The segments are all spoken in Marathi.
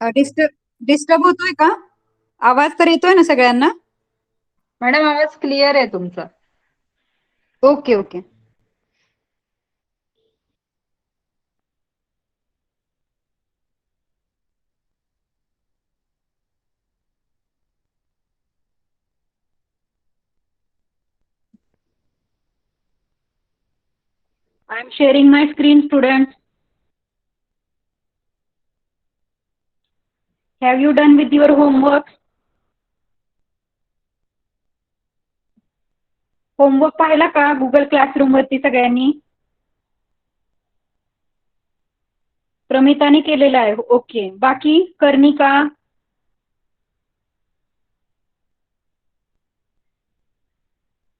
डिस्टर्ब डिस्टर्ब होतोय का? आवाज तर येतोय ना सगळ्यांना? मॅडम आवाज क्लिअर आहे तुमचा. Okay okay. I am sharing my screen, students. Have you done with your homework? Homework पाहिला का गुगल क्लासरूम वरती सगळ्यांनी? प्रमिताने केलेला आहे. ओके. बाकी Karnika,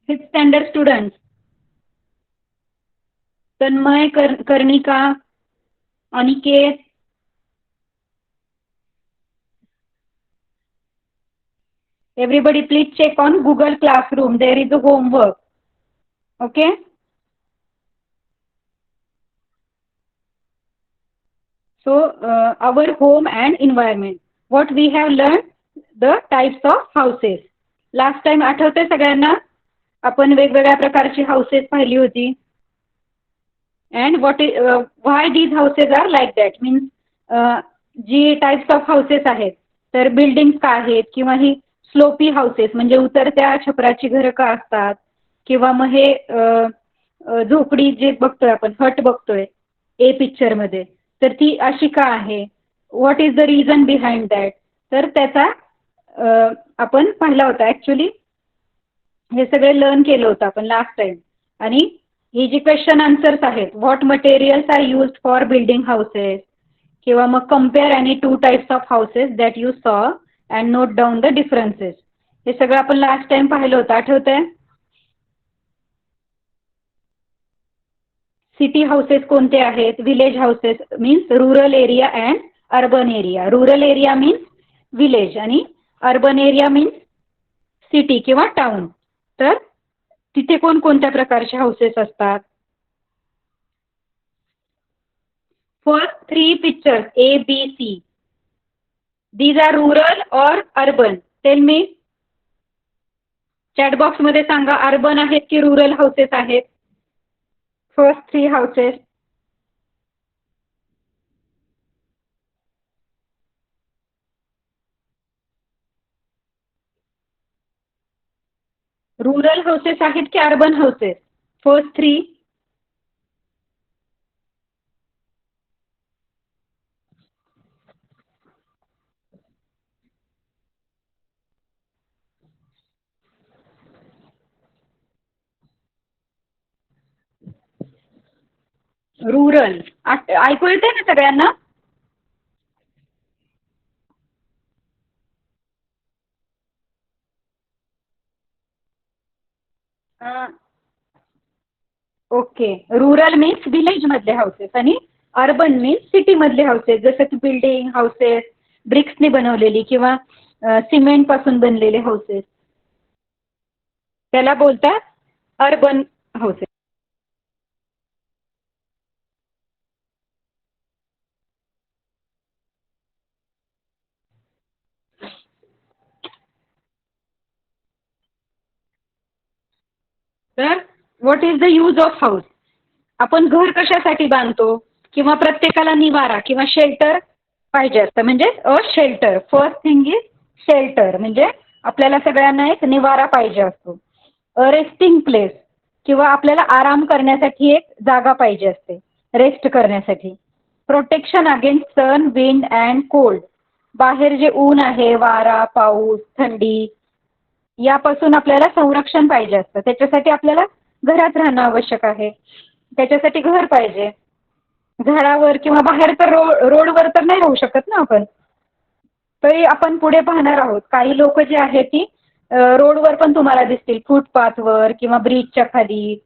fifth standard student, Tanmay, Karnika, Aniket, everybody please check on Google Classroom. There is a homework. Okay. So our home and environment. What we have learned, the types of houses. Last time आठवते सगळ्यांना आपण वेगवेगळ्या प्रकारची हाऊसेस पाहिली होती. And what is, why these houses are like that means जी टाइप्स ऑफ हाऊसेस आहेत तर बिल्डिंग्स का आहेत किंवा ही स्लोपी हाऊसेस म्हणजे उतरत्या छपराची घरं का असतात किंवा मग हे झोपडी जे बघतोय आपण हट बघतोय ए पिक्चर मध्ये तर ती अशी का आहे, what is the reason behind that. तर त्याचा आपण पाहिला होता. ऍक्च्युली हे सगळे लर्न केलं होतं आपण लास्ट टाइम. आणि ही जी क्वेश्चन आन्सर्स आहेत, what materials are used for building houses किंवा मग compare any two types of houses that you saw and note down the differences. हे सगळं आपण लास्ट टाइम पाहिलं होतं, आठवतंय? सिटी हाऊसेस कोणते आहेत, village houses means rural area and urban area. Rural area means village आणि अर्बन एरिया मीन्स सिटी किंवा टाउन. तर तिथे कोणकोणत्या प्रकारचे हाऊसेस असतात? First 3 pictures A, B, C. These are rural or urban? Tell me. Chat box मध्ये सांगा, अर्बन आहेत की रुरल हाऊसेस आहेत? First 3 houses. रुरल हाऊसेस आहेत की अर्बन हाऊसेस? फर्स्ट 3. रुरल. ऐकू येते ना सगळ्यांना? ओके. रुरल मीन्स विलेज मधले हाऊसेस आणि अर्बन मीन्स सिटी मधले हाऊसेस, जसं की बिल्डिंग हाऊसेस ब्रिक्सने बनवलेली किंवा सिमेंट पासून बनलेले हाऊसेस त्याला बोलतात अर्बन हाऊसेस. तर what is the use of house? आपण घर कशासाठी बांधतो किंवा प्रत्येकाला निवारा किंवा शेल्टर पाहिजे असतं, म्हणजे a shelter. First thing is shelter, म्हणजे आपल्याला सगळ्यांना एक निवारा पाहिजे असतो. अ रेस्टिंग प्लेस, किंवा आपल्याला आराम करण्यासाठी एक जागा पाहिजे असते रेस्ट करण्यासाठी. Protection against sun, wind and cold, बाहेर जे ऊन आहे, वारा, पाऊस, थंडी यापासून आपल्याला संरक्षण पाहिजे असतं. त्याच्यासाठी आपल्याला घरात राहणं आवश्यक आहे, त्याच्यासाठी घर पाहिजे. झाडावर किंवा बाहेर तर रोडवर तर नाही राहू शकत ना आपण. तरी आपण पुढे पाहणार आहोत काही लोक जे आहेत ती रोडवर पण तुम्हाला दिसतील, फुटपाथवर किंवा ब्रिजच्या खाली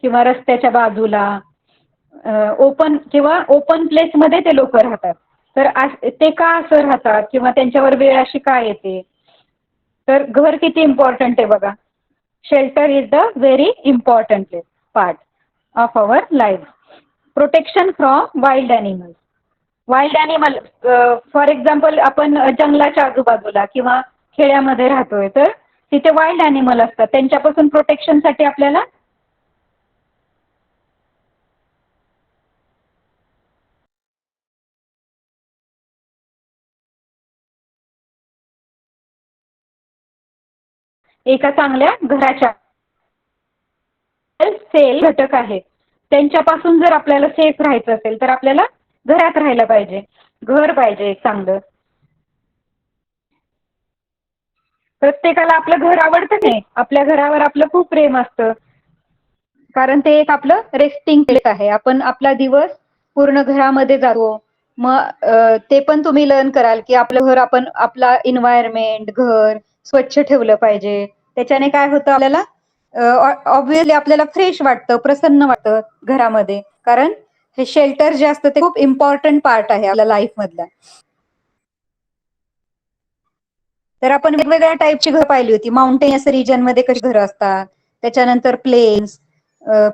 किंवा रस्त्याच्या बाजूला ओपन किंवा ओपन प्लेसमध्ये ते लोक राहतात. तर ते का असं राहतात किंवा त्यांच्यावर वेळ अशी का येते? तर घर किती इम्पॉर्टंट आहे बघा. Shelter is the very important part of our life. Protection from wild animals, wild animal for example आपण जंगलाच्या आजूबाजूला किंवा खेड्यामध्ये राहतोय तर तिथे वाईल्ड ॲनिमल असतात त्यांच्यापासून प्रोटेक्शनसाठी आपल्याला एका चांगल्या घराच्या सेल घटक आहेत त्यांच्यापासून जर आपल्याला सेफ राहायचं असेल तर आपल्याला घरात राहायला पाहिजे. घर पाहिजे एक चांगलं. प्रत्येकाला आपलं घर आवडतं नाही. आपल्या घरावर आपलं खूप प्रेम असतं कारण ते एक आपलं रेस्टिंग प्लेस आहे. आपण आपला दिवस पूर्ण घरामध्ये जातो. मग ते पण तुम्ही लर्न कराल की आपलं घर आपण आपला एन्व्हायरमेंट घर स्वच्छ ठेवलं पाहिजे. त्याच्याने काय होतं आपल्याला ऑब्व्हियसली आपल्याला फ्रेश वाटतं प्रसन्न वाटतं घरामध्ये कारण हे शेल्टर जे असतं ते खूप इम्पॉर्टंट पार्ट आहे आपल्या लाईफ मधला. तर आपण वेगवेगळ्या टाईपची घरं पाहिली होती. माउंटेनस रिजन मध्ये कशी घरं असतात त्याच्यानंतर प्लेन्स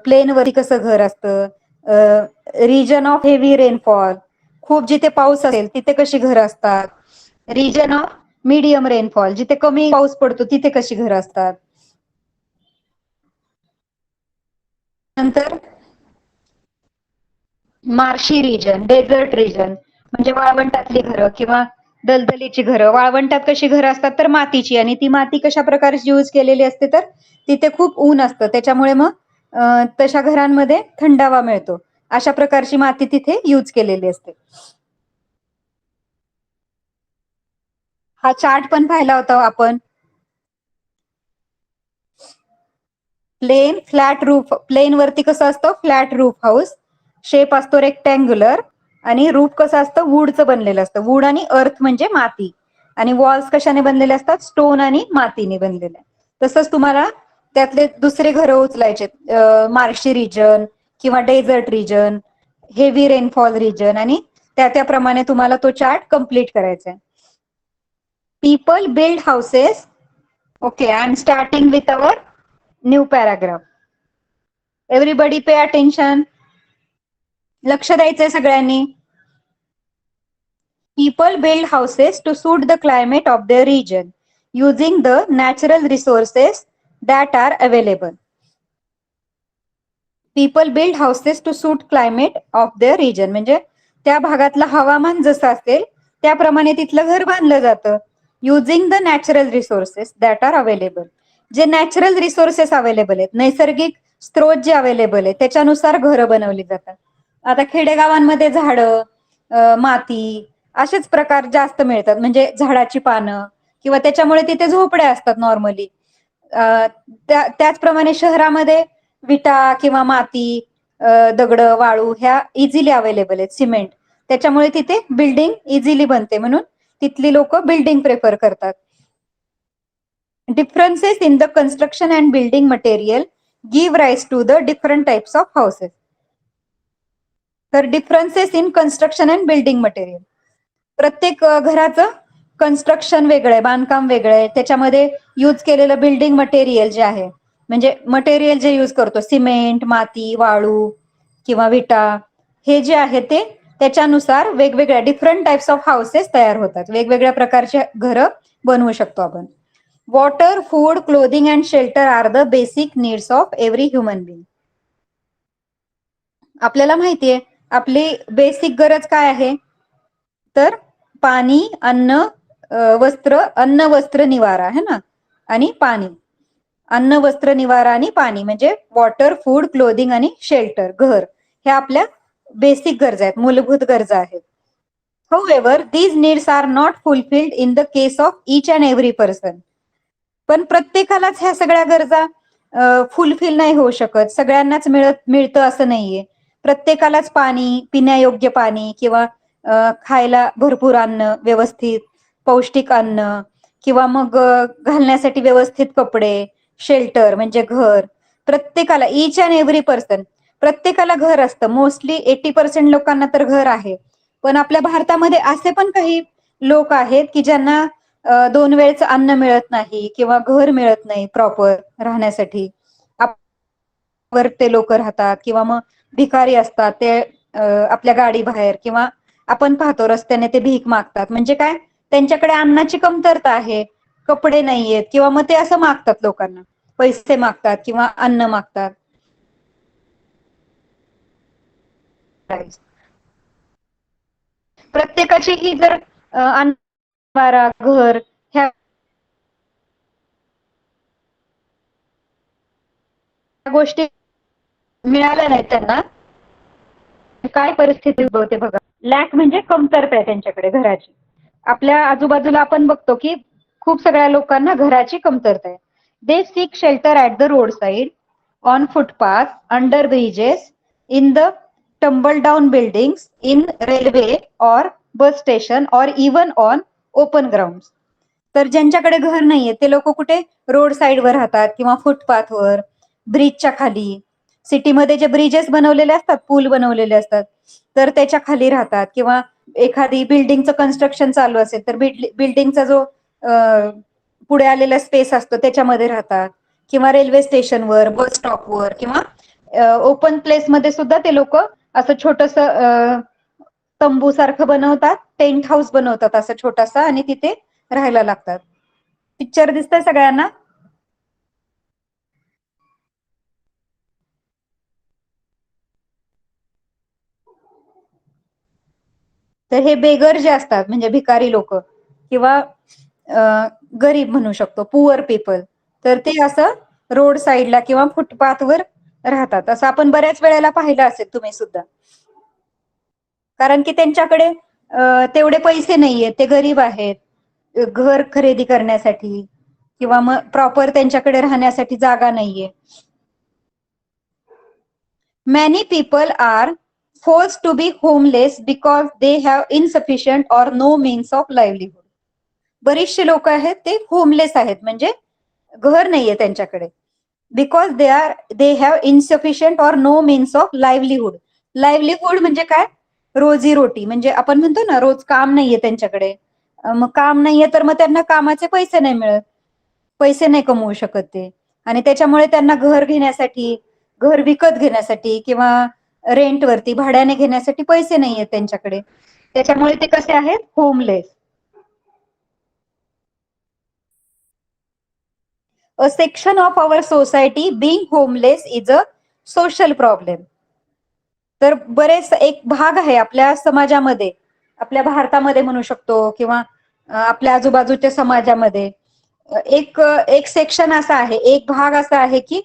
प्लेनवरती कसं घर असतं रिजन ऑफ हेवी रेनफॉल खूप जिथे पाऊस असेल तिथे कशी घरं असतात रिजन ऑफ मीडियम रेनफॉल जिथे कमी पाऊस पडतो तिथे कशी घरं असतात. नंतर मार्शी रिजन डेझर्ट रिजन म्हणजे वाळवंटातली घरं किंवा दलदलीची घरं. वाळवंटात कशी घरं असतात तर मातीची आणि ती माती कशा प्रकारची यूज केलेली असते तर तिथे खूप ऊन असतं त्याच्यामुळे मग तशा घरांमध्ये थंडावा मिळतो. अशा प्रकारची माती तिथे यूज केलेली असते. हा चार्ट पण पाहिला होता आपण. फ्लॅट रूफ प्लेन वरती कसं असतं फ्लॅट रूफ हाऊस शेप असतो रेक्टँग्युलर आणि रूफ कसं असतं वूडचं बनलेलं असतं. वूड आणि अर्थ म्हणजे माती आणि वॉल्स कशाने बनलेले असतात स्टोन आणि मातीने बनलेले. तसंच तुम्हाला त्यातले दुसरे घरं उचलायचे मार्शी रिजन किंवा desert region heavy rainfall region आणि त्याप्रमाणे तुम्हाला तो चार्ट कम्प्लीट करायचा आहे. People build houses. Okay I am starting with our new paragraph. Everybody pay attention. लक्ष द्यायचंय सगळ्यांनी. People build houses to suit the climate of their region using the natural resources that are available. People build houses to suit climate of their region म्हणजे त्या भागातलं हवामान जसं असेल त्याप्रमाणे तिथलं घर बांधलं जातं using the natural resources that are available. जे नॅचरल रिसोर्सेस अवेलेबल आहेत नैसर्गिक स्त्रोत जे अवेलेबल आहे त्याच्यानुसार घरं बनवली जातात. आता खेडेगावांमध्ये झाडं माती असेच प्रकार जास्त मिळतात म्हणजे झाडाची पानं किंवा त्याच्यामुळे तिथे झोपड्या असतात नॉर्मली. त्याचप्रमाणे शहरामध्ये विटा किंवा माती दगड वाळू ह्या इझिली अवेलेबल आहेत सिमेंट त्याच्यामुळे तिथे बिल्डिंग इझिली बनते म्हणून तिथली लोक बिल्डिंग प्रेफर करतात. Differences in the construction and building material give rise to the different types of houses. तर differences in construction and building material प्रत्येक घराचं कन्स्ट्रक्शन वेगळं आहे बांधकाम वेगळं आहे त्याच्यामध्ये यूज केलेलं बिल्डिंग मटेरियल जे आहे म्हणजे मटेरियल जे यूज करतो सिमेंट माती वाळू किंवा विटा हे जे आहे ते त्याच्यानुसार वेगवेगळ्या डिफरंट टाइप्स ऑफ हाऊसेस तयार होतात. वेगवेगळ्या प्रकारचे घरं बनवू शकतो आपण. Water food clothing and shelter are the basic needs of every human being. आपल्याला माहितीये आपली बेसिक गरज काय आहे तर पाणी अन्न वस्त्र निवारा है ना आणि पाणी. अन्न वस्त्र निवारा आणि पाणी म्हणजे वॉटर फूड क्लोदिंग आणि शेल्टर घर हे आपल्या बेसिक गरजा आहेत मूलभूत गरजा आहेत. However, these needs are not fulfilled in the case of each and every person. पण प्रत्येकालाच ह्या सगळ्या गरजा फुलफिल नाही होऊ शकत सगळ्यांनाच मिळतं असं नाहीये. प्रत्येकालाच पाणी पिण्यायोग्य पाणी किंवा खायला भरपूर अन्न व्यवस्थित पौष्टिक अन्न किंवा मग घालण्यासाठी व्यवस्थित कपडे शेल्टर म्हणजे घर प्रत्येकाला इच अँड एव्हरी पर्सन प्रत्येकाला घर असतं. मोस्टली 80% लोकांना तर घर आहे पण आपल्या भारतामध्ये असे पण काही लोक आहेत की ज्यांना 2 वेळचं अन्न मिळत नाही किंवा घर मिळत नाही प्रॉपर राहण्यासाठी. वर ते लोक राहतात किंवा मग भिकारी असतात ते आपल्या गाडी बाहेर किंवा आपण पाहतो रस्त्याने ते भीक मागतात. म्हणजे काय, त्यांच्याकडे अन्नाची कमतरता आहे, कपडे नाहीयेत, किंवा मग ते असं मागतात लोकांना, पैसे मागतात किंवा अन्न मागतात. प्रत्येकाची ही जर अन्न, निवारा, घर ह्या गोष्टी मिळाल्या नाहीत त्यांना, काय परिस्थिती उद्भवते बघा. लॅक म्हणजे कमतरता आहे त्यांच्याकडे घराची. आपल्या आजूबाजूला आपण बघतो की खूप सगळ्या लोकांना घराची कमतरता आहे. They seek shelter at the road side, on footpath, under bridges, in the tumble down buildings, in railway और बस स्टेशन और इवन ऑन ओपन ग्राउंड. तर ज्यांच्याकडे घर नाहीये ते लोक कुठे, रोड साईडवर राहतात किंवा फुटपाथवर, ब्रिजच्या खाली. सिटीमध्ये जे ब्रिजेस बनवलेले असतात, पूल बनवलेले असतात, तर त्याच्या खाली राहतात. किंवा एखादी बिल्डिंगचं कन्स्ट्रक्शन चालू असेल तर बिल्डिंगचा जो पुढे आलेला स्पेस असतो त्याच्यामध्ये राहतात. किंवा रेल्वे स्टेशनवर, बस स्टॉपवर, किंवा ओपन प्लेस मध्ये सुद्धा ते लोक असं छोटस तंबू सारखं बनवतात, टेंट हाऊस बनवतात असं छोटासा, आणि तिथे राहायला लागतात. पिक्चर दिसतंय सगळ्यांना? तर हे बेगर जे असतात, म्हणजे भिकारी लोक किंवा गरीब म्हणू शकतो, पुअर पीपल, तर ते असं रोड साईडला किंवा फुटपाथवर राहतात. असं आपण बऱ्याच वेळेला पाहिलं असेल तुम्ही सुद्धा. कारण की त्यांच्याकडे तेवढे पैसे नाहीयेत, ते गरीब आहेत, घर खरेदी करण्यासाठी किंवा मग प्रॉपर त्यांच्याकडे राहण्यासाठी जागा नाहीये. Many people are forced to be homeless because they have insufficient or no means of livelihood. बरीचशे लोक आहेत ते होमलेस आहेत, म्हणजे घर नाहीये त्यांच्याकडे. Because they have insufficient or no means of livelihood. Livelihood म्हणजे काय, रोजी रोटी. म्हणजे आपण म्हणतो ना, रोज काम नाहीये त्यांच्याकडे. मग काम नाहीये तर मग त्यांना कामाचे पैसे नाही मिळत, पैसे नाही कमवू शकत ते. आणि त्याच्यामुळे त्यांना घर घेण्यासाठी, घर विकत घेण्यासाठी किंवा रेंटवरती, भाड्याने घेण्यासाठी पैसे नाहीयेत त्यांच्याकडे. त्याच्यामुळे ते कसे आहेत, homeless. A section of our society being homeless is a social problem. तर बरेच एक भाग आहे आपल्या समाजामध्ये, आपल्या भारतामध्ये म्हणू शकतो, किंवा आपल्या आजूबाजूच्या समाजामध्ये एक एक सेक्शन असा आहे, एक भाग असा आहे की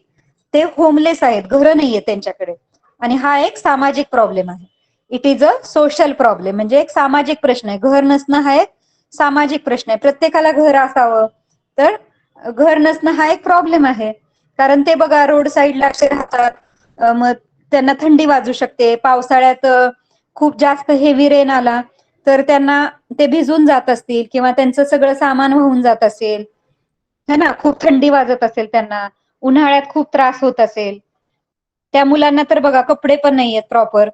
ते होमलेस आहेत, घर नाहीये त्यांच्याकडे. आणि हा एक सामाजिक प्रॉब्लेम आहे. It is a social problem, म्हणजे एक सामाजिक प्रश्न आहे. घर नसणं हा एक सामाजिक प्रश्न आहे. प्रत्येकाला घर असावं, तर घर नसणं हा एक प्रॉब्लेम आहे. कारण ते बघा, रोड साईडला असे राहतात, मग त्यांना थंडी वाजू शकते. पावसाळ्यात खूप जास्त हेवी रेन आला तर त्यांना ते भिजून जात असतील, किंवा त्यांचं सगळं सामान वाहून जात असेल, है ना, खूप थंडी वाजत असेल त्यांना, उन्हाळ्यात खूप त्रास होत असेल. त्या मुलांना तर बघा कपडे पण नाहीयेत प्रॉपर,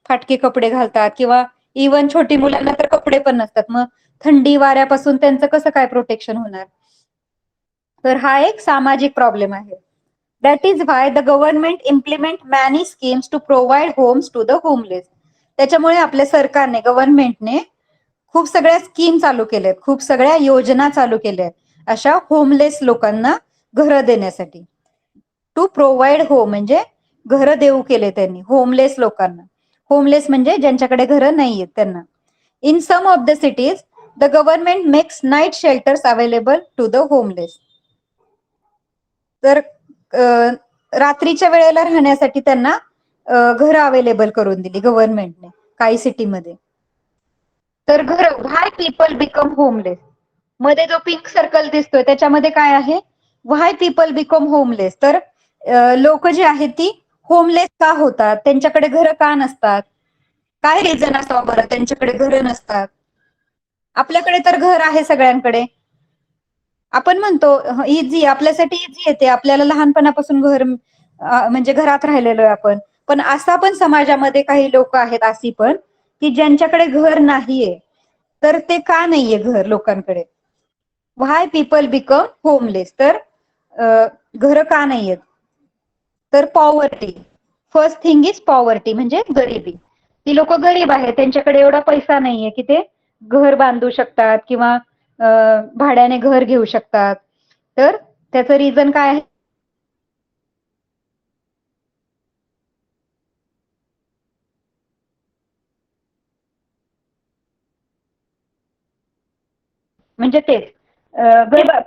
फाटके कपडे घालतात, किंवा इवन छोटी मुलांना तर कपडे पण नसतात. मग थंडी वाऱ्यापासून त्यांचं कसं काय प्रोटेक्शन होणार. तर हा एक सामाजिक प्रॉब्लेम आहे. That is why the government implement many schemes to provide homes to the homeless. त्याच्यामुळे आपल्या सरकारने, गव्हर्नमेंटने खूप सगळ्या स्कीम चालू केल्यात, खूप सगळ्या योजना चालू केल्यात अशा होमलेस लोकांना घरं देण्यासाठी. टू प्रोव्हाइड होम म्हणजे घरं देऊ केले त्यांनी होमलेस लोकांना. होमलेस म्हणजे ज्यांच्याकडे घरं नाहीयेत त्यांना. In some of the cities the government makes night shelters available to the homeless. तर रात्रीच्या वेळेला राहण्यासाठी त्यांना घरं अवेलेबल करून दिली गव्हर्नमेंटने काही सिटीमध्ये. तर घर, व्हाय पीपल बिकम होमलेस, मध्ये जो पिंक सर्कल दिसतोय त्याच्यामध्ये काय आहे, व्हाय पीपल बिकम होमलेस. तर लोक जी आहेत ती होमलेस का होतात, त्यांच्याकडे घरं का नसतात, काय रिझन असावं बरं त्यांच्याकडे घरं नसतात. आपल्याकडे तर घर आहे सगळ्यांकडे. आपण म्हणतो इझी, आपल्यासाठी इझी येते, आपल्याला लहानपणापासून घर, म्हणजे घरात राहिलेलो आहे आपण. पण असा पण समाजामध्ये काही लोक आहेत अशी पण, की ज्यांच्याकडे घर नाहीये. तर ते का नाहीये घर लोकांकडे, व्हाय पीपल बिकम होमलेस. तर घर का नाहीयेत, तर poverty. First thing is poverty म्हणजे गरिबी. ती लोक गरीब आहेत, त्यांच्याकडे एवढा पैसा नाहीये की ते घर बांधू शकतात किंवा भाड्याने घर घेऊ शकतात. तर त्याचं रिझन काय आहे? म्हणजे तेच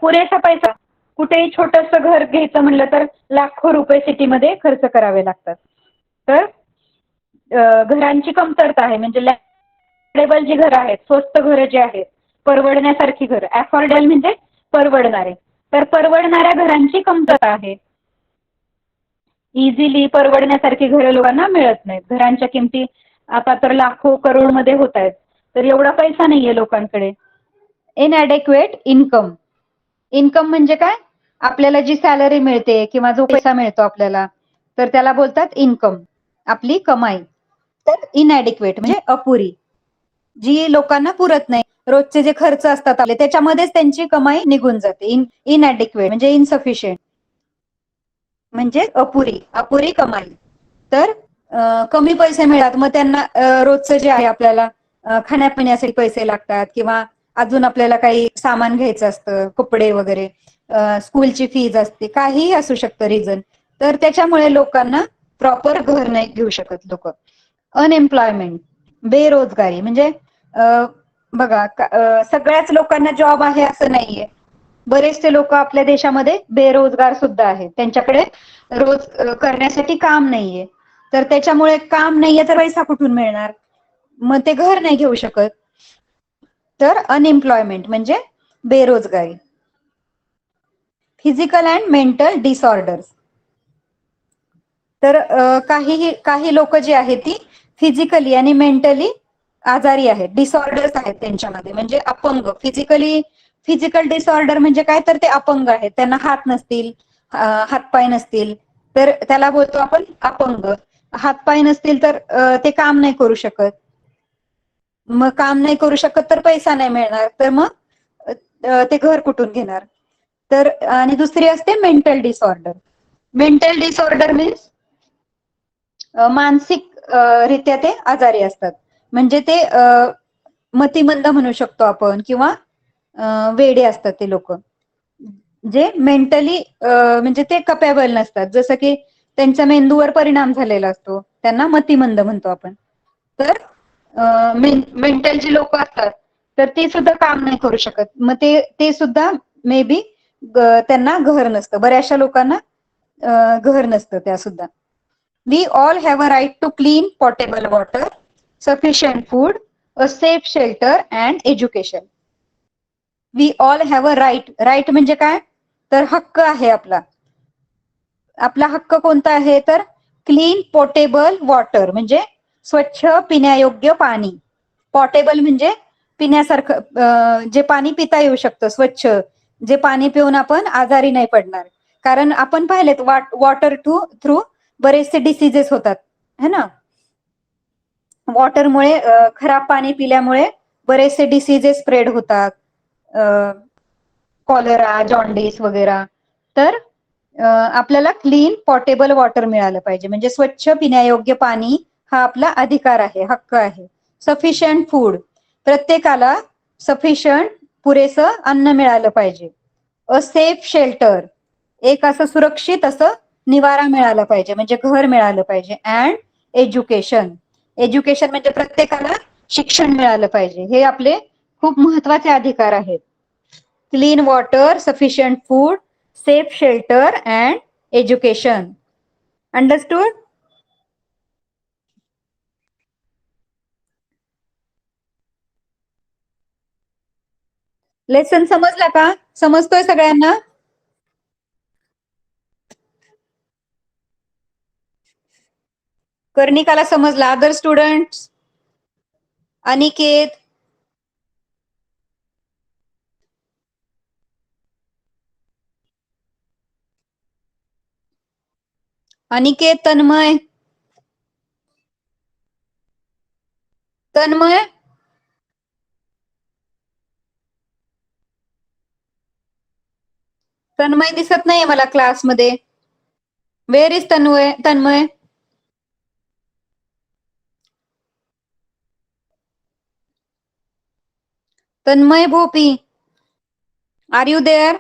पुरेसा पैसा, कुठेही छोटस घर घ्यायचं म्हणलं तर लाखो रुपये सिटीमध्ये खर्च करावे लागतात. तर घरांची कमतरता आहे, म्हणजे अफोर्डेबल जी घरं आहेत, स्वस्त घरं जी आहेत, परवडण्यासारखी घरं, अफोर्डेबल म्हणजे परवडणारे, तर परवडणाऱ्या घरांची कमतरता आहे. इझिली परवडण्यासारखी घरं लोकांना मिळत नाहीत. घरांच्या किमती आता तर लाखो करोड मध्ये होत आहेत, तर एवढा पैसा नाहीये लोकांकडे. इनॲडेक्वेट इन्कम. इन्कम म्हणजे काय? आपल्याला जी सॅलरी मिळते किंवा जो पैसा मिळतो आपल्याला, तर त्याला बोलतात इन्कम, आपली कमाई. तर इनॲडेक्वेट म्हणजे अपुरी, जी लोकांना पुरत नाही. रोजचे जे खर्च असतात आपले त्याच्यामध्येच त्यांची कमाई निघून जाते. इनॲडेक्वेट म्हणजे इनसफिशियंट, म्हणजे अपुरी कमाई. तर कमी पैसे मिळतात, मग त्यांना रोजचं जे आहे आपल्याला खाण्यापिण्यासाठी पैसे लागतात किंवा अजून आपल्याला काही सामान घ्यायचं असतं, कपडे वगैरे, स्कूलची फीज असते, काहीही असू शकतं रिझन. तर त्याच्यामुळे लोकांना प्रॉपर घर नाही घेऊ शकत लोक. अनएम्प्लॉयमेंट, बेरोजगारी म्हणजे बघा सगळ्याच लोकांना जॉब आहे असं नाहीये. बरेचसे लोक आपल्या देशामध्ये बेरोजगार सुद्धा आहेत, त्यांच्याकडे रोज करण्यासाठी काम नाहीये. तर त्याच्यामुळे काम नाहीये तर पैसा कुठून मिळणार? मग ते घर नाही घेऊ शकत. तर अनएम्प्लॉयमेंट म्हणजे बेरोजगारी. Physical and mental disorders. तर काही लोक जी आहेत ती फिजिकली आणि मेंटली आजारी आहेत, डिसऑर्डर्स आहेत त्यांच्यामध्ये, म्हणजे अपंग. फिजिकल डिसऑर्डर म्हणजे काय? तर ते अपंग आहेत, त्यांना हात नसतील, हातपाय नसतील, तर त्याला बोलतो आपण अपंग. हातपाय नसतील तर ते काम नाही करू शकत. मग काम नाही करू शकत तर पैसा नाही मिळणार, तर मग ते घर कुठून घेणार? तर आणि दुसरी असते mental disorder. Mental disorder means मानसिक रित्या ते आजारी असतात, म्हणजे ते मतिमंद म्हणू शकतो आपण, किंवा वेडे असतात ते लोक, जे मेंटली म्हणजे ते कपॅबल नसतात, जसं की त्यांच्या मेंदूवर परिणाम झालेला असतो, त्यांना मतिमंद म्हणतो आपण. तर मेंटल जी लोक असतात तर ते सुद्धा काम नाही करू शकत, मग ते सुद्धा मे बी त्यांना घर नसतं. बऱ्याचशा लोकांना घर नसतं त्या सुद्धा. We all have a right to clean potable water, sufficient food, a safe shelter and education. We all have a right. Right म्हणजे काय? तर हक्क आहे आपला. आपला हक्क कोणता आहे? तर क्लीन पोर्टेबल वॉटर म्हणजे स्वच्छ पिण्यायोग्य पाणी. पोर्टेबल म्हणजे पिण्यासारखं, जे पाणी पिता येऊ शकतं, स्वच्छ, जे पाणी पिऊन आपण आजारी नाही पडणार. कारण आपण पाहिलेत वॉटर थ्रू बरेचसे डिसीजेस होतात है ना. वॉटरमुळे, खराब पाणी पिल्यामुळे बरेचसे डिसीजेस स्प्रेड होतात, कॉलरा, जॉन्डिस वगैरे. तर आपल्याला क्लीन पोर्टेबल वॉटर मिळालं पाहिजे, म्हणजे स्वच्छ पिण्यायोग्य पाणी हा आपला अधिकार आहे, हक्क आहे. सफिशियंट फूड, प्रत्येकाला सफिशियंट पुरेसं अन्न मिळालं पाहिजे. अ सेफ शेल्टर, एक असं सुरक्षित असं निवारा मिळाला पाहिजे, म्हणजे घर मिळालं पाहिजे. अँड एज्युकेशन, एज्युकेशन म्हणजे प्रत्येकाला शिक्षण मिळालं पाहिजे. हे आपले खूप महत्वाचे अधिकार आहेत. Clean water, sufficient food, safe shelter and education. Understood? Lesson समजला का? समजतोय सगळ्यांना? कर्णिकाला समजला? Other students? अनिकेत? अनिकेत, तन्मय? तन्मय? तन्मय दिसत नाहीये मला क्लासमध्ये. Where is Tanmay? Tanmay Bhopi, are you there?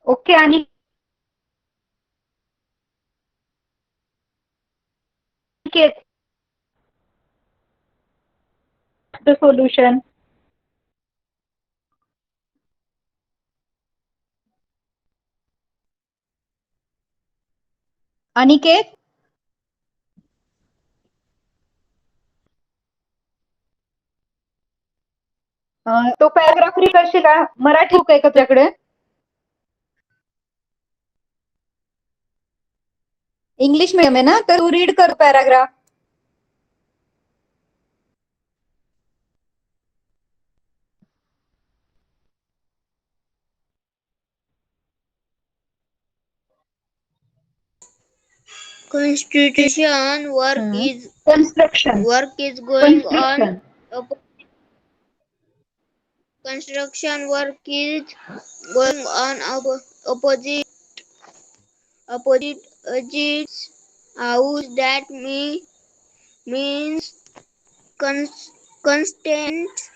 Okay. आणि the solution. अनिकेत, तो पॅराग्राफ रीड करशील का? मराठी बुक आहे का तुझ्याकडे? इंग्लिश मीडियम आहे ना, तर तू रीड कर paragraph. Construction Construction. work is going on. Construction. Construction work is going on opposite exits house. That means constant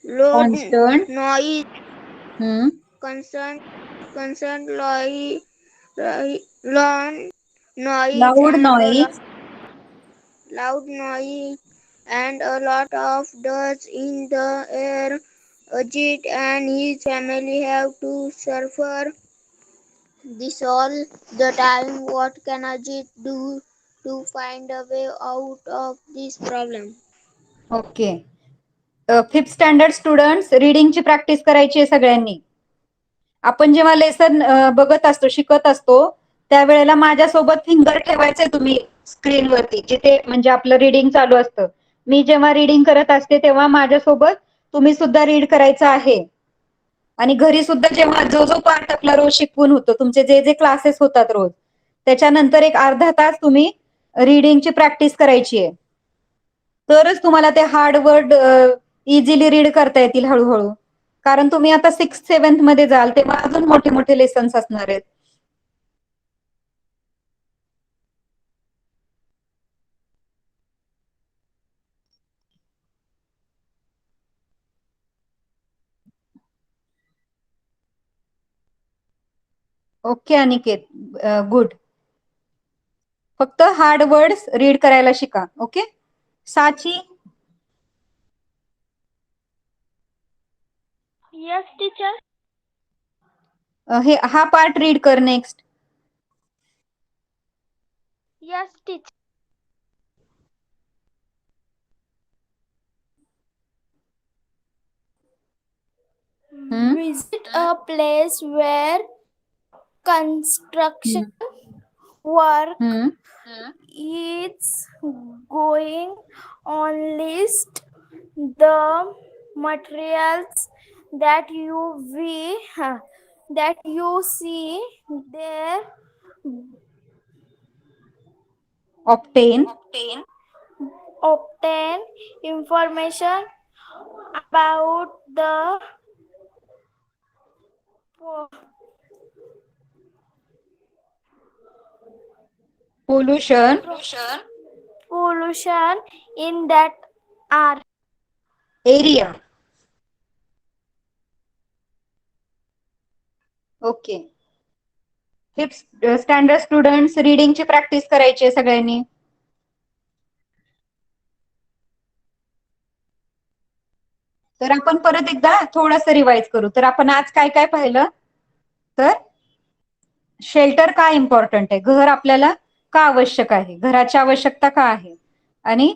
loud Constant. noise, Hmm. constant loud noise Loud and noise. loud noise and a lot of dust in the air. Ajit and his family have to suffer this all the time. What can Ajit do to find a way out of this problem? Okay. Fifth standard students, रीडिंगची प्रॅक्टिस करायची आहे सगळ्यांनी. आपण जेव्हा लेसन बघत असतो, शिकत असतो, त्यावेळेला माझ्यासोबत फिंगर ठेवायचे तुम्ही स्क्रीनवरती, जिथे म्हणजे आपलं रीडिंग चालू असतं. मी जेव्हा रीडिंग करत असते तेव्हा माझ्यासोबत तुम्ही सुद्धा रीड करायचं आहे. आणि घरी सुद्धा जेव्हा जो जो पार्ट आपला रोज शिकवून होतो, तुमचे जे जे क्लासेस होतात रोज, त्याच्यानंतर एक अर्धा तास तुम्ही रीडिंगची प्रॅक्टिस करायची आहे. तरच तुम्हाला ते हार्ड वर्ड इझिली रीड करता येतील हळूहळू. कारण तुम्ही आता 6th-7th मध्ये जाल तेव्हा अजून मोठे मोठे लेसन्स असणार आहेत. Okay Aniket, good. फक्त हार्ड वर्ड्स रीड करायला शिका. ओके. साची, Yes, teacher. हे हा पार्ट रीड कर next. Yes, teacher. Visit a place where construction work is going on. List the materials that you see there. Obtain. Obtain information about the pollution pollution in that area. Area. Okay. Fifth standard students, रीडिंगची प्रॅक्टिस करायची आहे सगळ्यांनी. तर आपण परत एकदा थोडंसं रिवाइज करू. तर आपण आज काय काय पाहिलं? तर शेल्टर का इम्पॉर्टंट आहे, घर आपल्याला का आवश्यक आहे, घराची आवश्यकता का आहे, आणि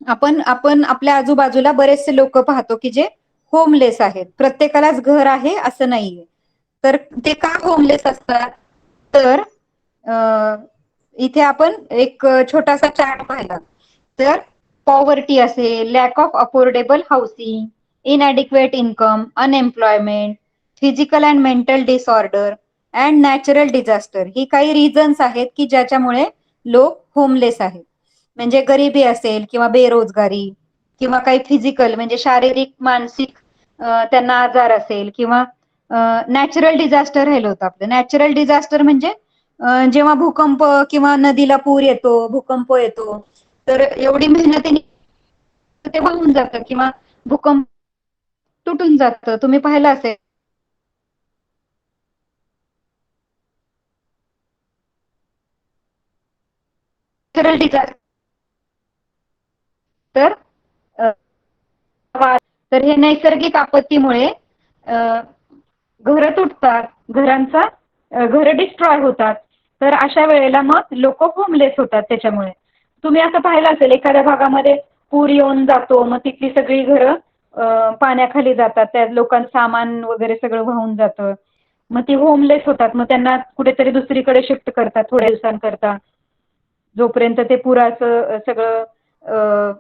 आपण आपल्या आजूबाजूला बरेचसे लोक पाहतो की जे होमलेस आहेत. प्रत्येकालाच घर आहे असं नाहीये. तर ते का होमलेस असतात? तर इथे आपण एक छोटासा चार्ट पाहिला. तर पॉवर्टी असेल, lack of affordable housing, inadequate income, unemployment, physical and mental disorder and natural disaster, ही काही रिझन्स आहेत की ज्याच्यामुळे लोक होमलेस आहेत. म्हणजे गरिबी असेल किंवा बेरोजगारी किंवा काही फिजिकल म्हणजे शारीरिक मानसिक त्यांना आजार असेल, किंवा नॅचरल डिझास्टर राहिलं होतं आपलं. नॅचरल डिझास्टर म्हणजे जेव्हा भूकंप किंवा नदीला पूर येतो, भूकंप येतो, तर एवढी मेहनतीने ते वाहून जातं किंवा भूकंप तुटून जातं. तुम्ही पाहिलं असेल. Natural disaster. तर अ, तर हे नैसर्गिक आपत्तीमुळे घरं तुटतात, घरं डिस्ट्रॉय होतात. तर अशा वेळेला मग लोक होमलेस होतात त्याच्यामुळे. तुम्ही असं पाहिलं असेल एखाद्या भागामध्ये पूर येऊन जातो, मग तिथली सगळी घरं पाण्याखाली जातात, त्या लोकांचं सामान वगैरे सगळं वाहून जातं. मग ती होमलेस होतात, मग त्यांना कुठेतरी दुसरीकडे शिफ्ट करतात थोड्या दिवसांकरता. जोपर्यंत ते पुराचं सगळं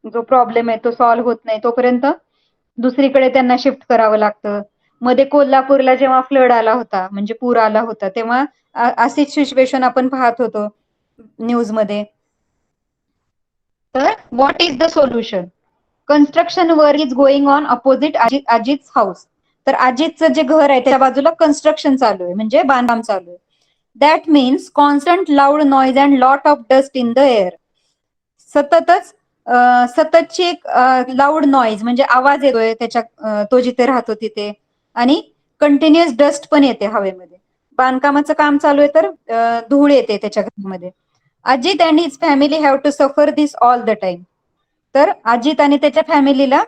जो प्रॉब्लेम आहे तो सॉल्व्ह होत नाही तोपर्यंत दुसरीकडे त्यांना शिफ्ट करावं लागतं. मध्ये कोल्हापूरला जेव्हा फ्लड आला होता, म्हणजे पूर आला होता, तेव्हा अशीच सिच्युएशन आपण पाहत होतो न्यूजमध्ये. तर what is the solution? Construction work is going on opposite Ajit house. तर अजितचं जे घर आहे त्या बाजूला कन्स्ट्रक्शन चालू आहे, म्हणजे बांधकाम चालू आहे. That means constant loud noise and lot of dust in the air. सततच सततची एक लाऊड नॉईज म्हणजे आवाज येतोय त्याच्या तो जिथे राहतो तिथे, आणि कंटिन्युअस डस्ट पण येते हवेमध्ये. बांधकामाचं काम चालू आहे तर धूळ येते त्याच्या घरामध्ये. Ajit and his family have to suffer this all the time. तर अजित आणि त्याच्या फॅमिलीला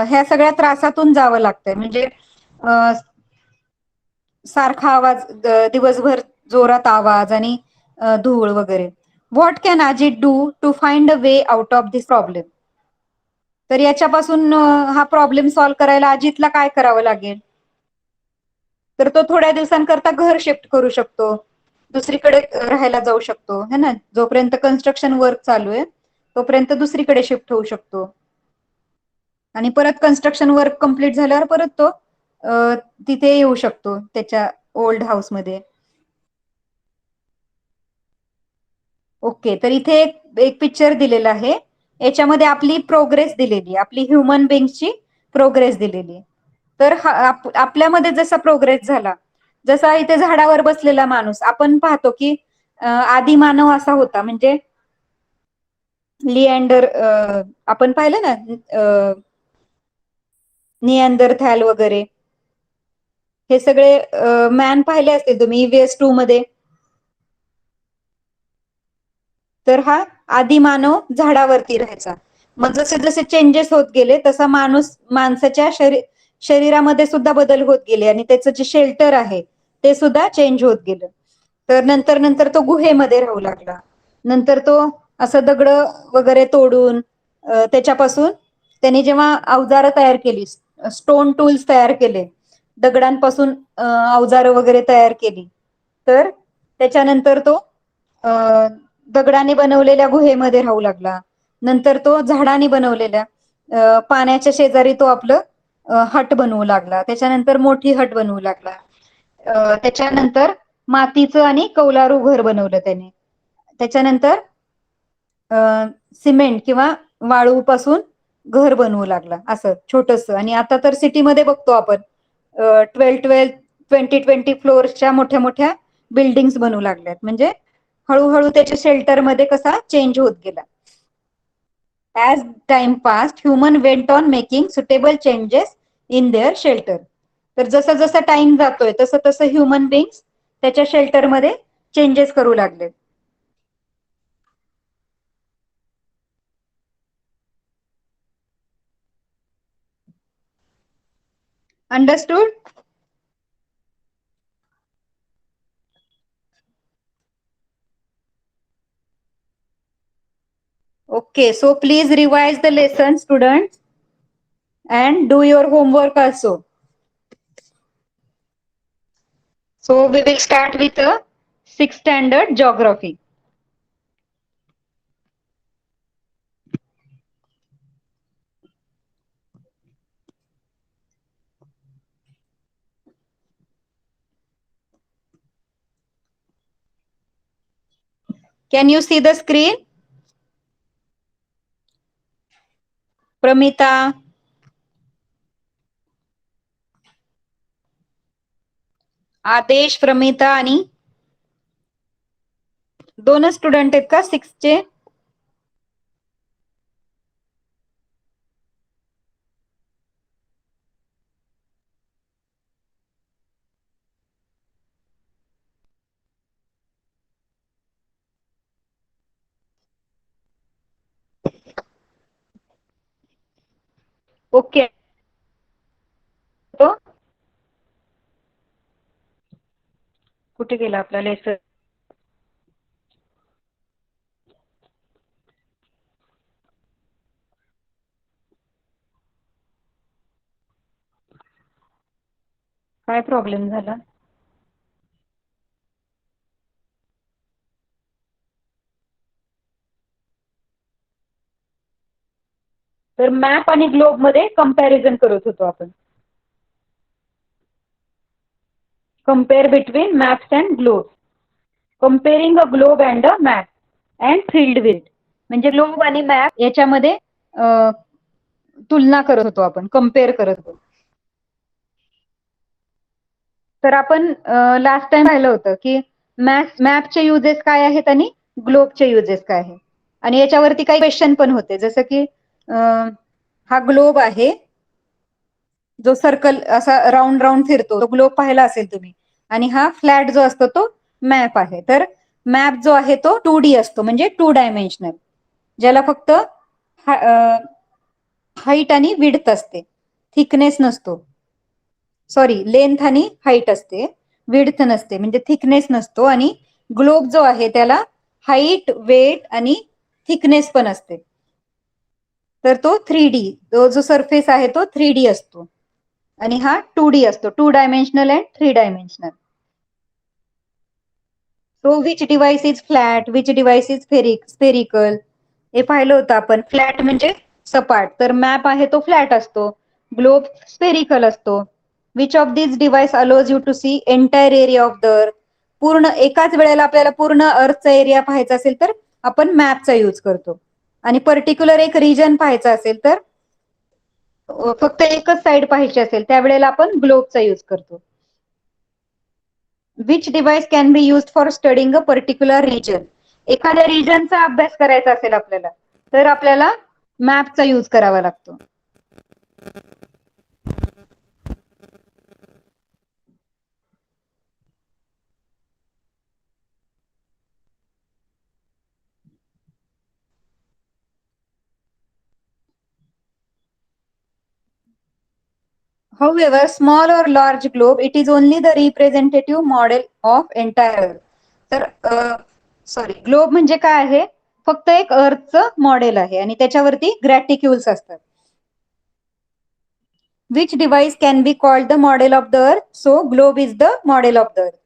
ह्या सगळ्या त्रासातून जावं लागतंय. म्हणजे सारखा आवाज, दिवसभर जोरात आवाज आणि धूळ वगैरे. What can Ajit do to find a way out of this problem? तर याच्यापासून हा प्रॉब्लेम सॉल्व्ह करायला अजितला काय करावं लागेल? तर तो थोड्या दिवसांकरता घर शिफ्ट करू शकतो, दुसरीकडे राहायला जाऊ शकतो, है ना. जोपर्यंत कन्स्ट्रक्शन वर्क चालू आहे तोपर्यंत दुसरीकडे शिफ्ट होऊ शकतो, आणि परत कन्स्ट्रक्शन वर्क कम्प्लीट झाल्यावर परत तो तिथे येऊ शकतो त्याच्या ओल्ड हाऊस मध्ये. ओके, तर इथे एक पिक्चर दिलेलं आहे. याच्यामध्ये आपली प्रोग्रेस दिलेली, आपली ह्युमन बिंगची प्रोग्रेस दिलेली. तर आपल्यामध्ये जसा प्रोग्रेस झाला, जसा इथे झाडावर बसलेला माणूस आपण पाहतो की आदी मानव असा होता, म्हणजे लिएंडर, आपण पाहिलं ना, निअँडरथॅल वगैरे, हे सगळे मॅन पाहिले असतील तुम्ही EVS 2 मध्ये. तर हा आदी मानव झाडावरती राहायचा. मग जसे जसे चेंजेस होत गेले तसा माणसाच्या शरीरामध्ये सुद्धा बदल होत गेले, आणि त्याचं जे शेल्टर आहे ते सुद्धा चेंज होत गेलं. तर नंतर नंतर तो गुहेमध्ये राहू लागला. नंतर तो असं दगड वगैरे तोडून त्याच्यापासून त्यांनी जेव्हा अवजारं तयार केली, स्टोन टूल्स तयार केले, दगडांपासून अवजारं वगैरे तयार केली, तर त्याच्यानंतर तो दगडाने बनवलेल्या गुहेमध्ये राहू लागला. नंतर तो झाडाने बनवलेल्या पाण्याच्या शेजारी तो आपलं हट बनवू लागला. त्याच्यानंतर मोठी हट बनवू लागला. त्याच्यानंतर मातीचं आणि कौलारू घर बनवलं त्याने. त्याच्यानंतर सिमेंट किंवा वाळू पासून घर बनवू लागला, असं छोटस. आणि आता तर सिटीमध्ये बघतो आपण 20 फ्लोअर्सच्या मोठ्या मोठ्या बिल्डिंग्स बनवू लागल्यात. म्हणजे हळूहळू त्याच्या शेल्टर मध्ये कसा चेंज होत गेला. As time past human went on making suitable changes in their shelter. तर जसा जसा टाइम जातोय तसं तसं ह्युमन बिंग्स त्याच्या शेल्टरमध्ये चेंजेस करू लागले. Understood? Okay, so please revise the lesson, students, and do your homework also. So we will start with a 6th standard geography. Can you see the screen? Pramita, Adesh, Pramita, आणि 2च स्टुडंट आहेत का 6चे? ओके. कुठे गेला आपला लेसन? काय प्रॉब्लेम झाला? तर मॅप आणि ग्लोब मध्ये कंपॅरिझन करत होतो आपण. Compare between maps and globe. Comparing a globe and a map and field with. म्हणजे ग्लोब आणि मॅप याच्यामध्ये तुलना करत होतो आपण, कम्पेअर करत होतो. तर आपण लास्ट टाइम पाहिलं होतं की मॅपचे युजेस काय आहेत आणि ग्लोबचे युजेस काय आहेत. आणि याच्यावरती काही क्वेश्चन पण होते, जसं की हा ग्लोब आहे, जो सर्कल असा राऊंड राऊंड फिरतो, तो ग्लोब पाहिला असेल तुम्ही. आणि हा फ्लॅट जो असतो तो मॅप आहे. तर मॅप जो आहे तो 2D असतो, म्हणजे 2 डायमेन्शनल, ज्याला फक्त हाईट आणि विड्थ असते, थिकनेस नसतो. सॉरी, लेंथ आणि हाईट असते, विड्थ नसते, म्हणजे थिकनेस नसतो. आणि ग्लोब जो आहे त्याला हाईट, वेट आणि थिकनेस पण असते. तर तो 3D, जो सरफेस आहे तो 3D असतो. आणि हा 2D असतो, 2 dimensional and 3 dimensional. So which device is flat, which device is spherical, हे पाहिलं होतं आपण. फ्लॅट म्हणजे सपाट, तर मॅप आहे तो फ्लॅट असतो, ग्लोब स्फेरिकल असतो. Which of this device allows you to see entire area of the earth. पूर्ण एकाच वेळेला आपल्याला पूर्ण अर्थचा एरिया पाहायचा असेल तर आपण मॅपचा यूज करतो. आणि पर्टिक्युलर एक रिजन पाहायचा असेल तर फक्त एकच साइड पाहायची असेल त्यावेळेला आपण ग्लोबचा यूज करतो. Which device can be used for studying a particular region. एखाद्या रिजनचा अभ्यास करायचा असेल आपल्याला तर आपल्याला मॅपचा यूज करावा लागतो. However, small or large globe, it is only the representative model of entire Earth. तर सॉरी, ग्लोब म्हणजे काय आहे? फक्त एक अर्थचं मॉडेल आहे आणि त्याच्यावरती ग्रॅटिक्युल्स असतात. Which device can be called the model of the Earth? So, globe is the model of the Earth.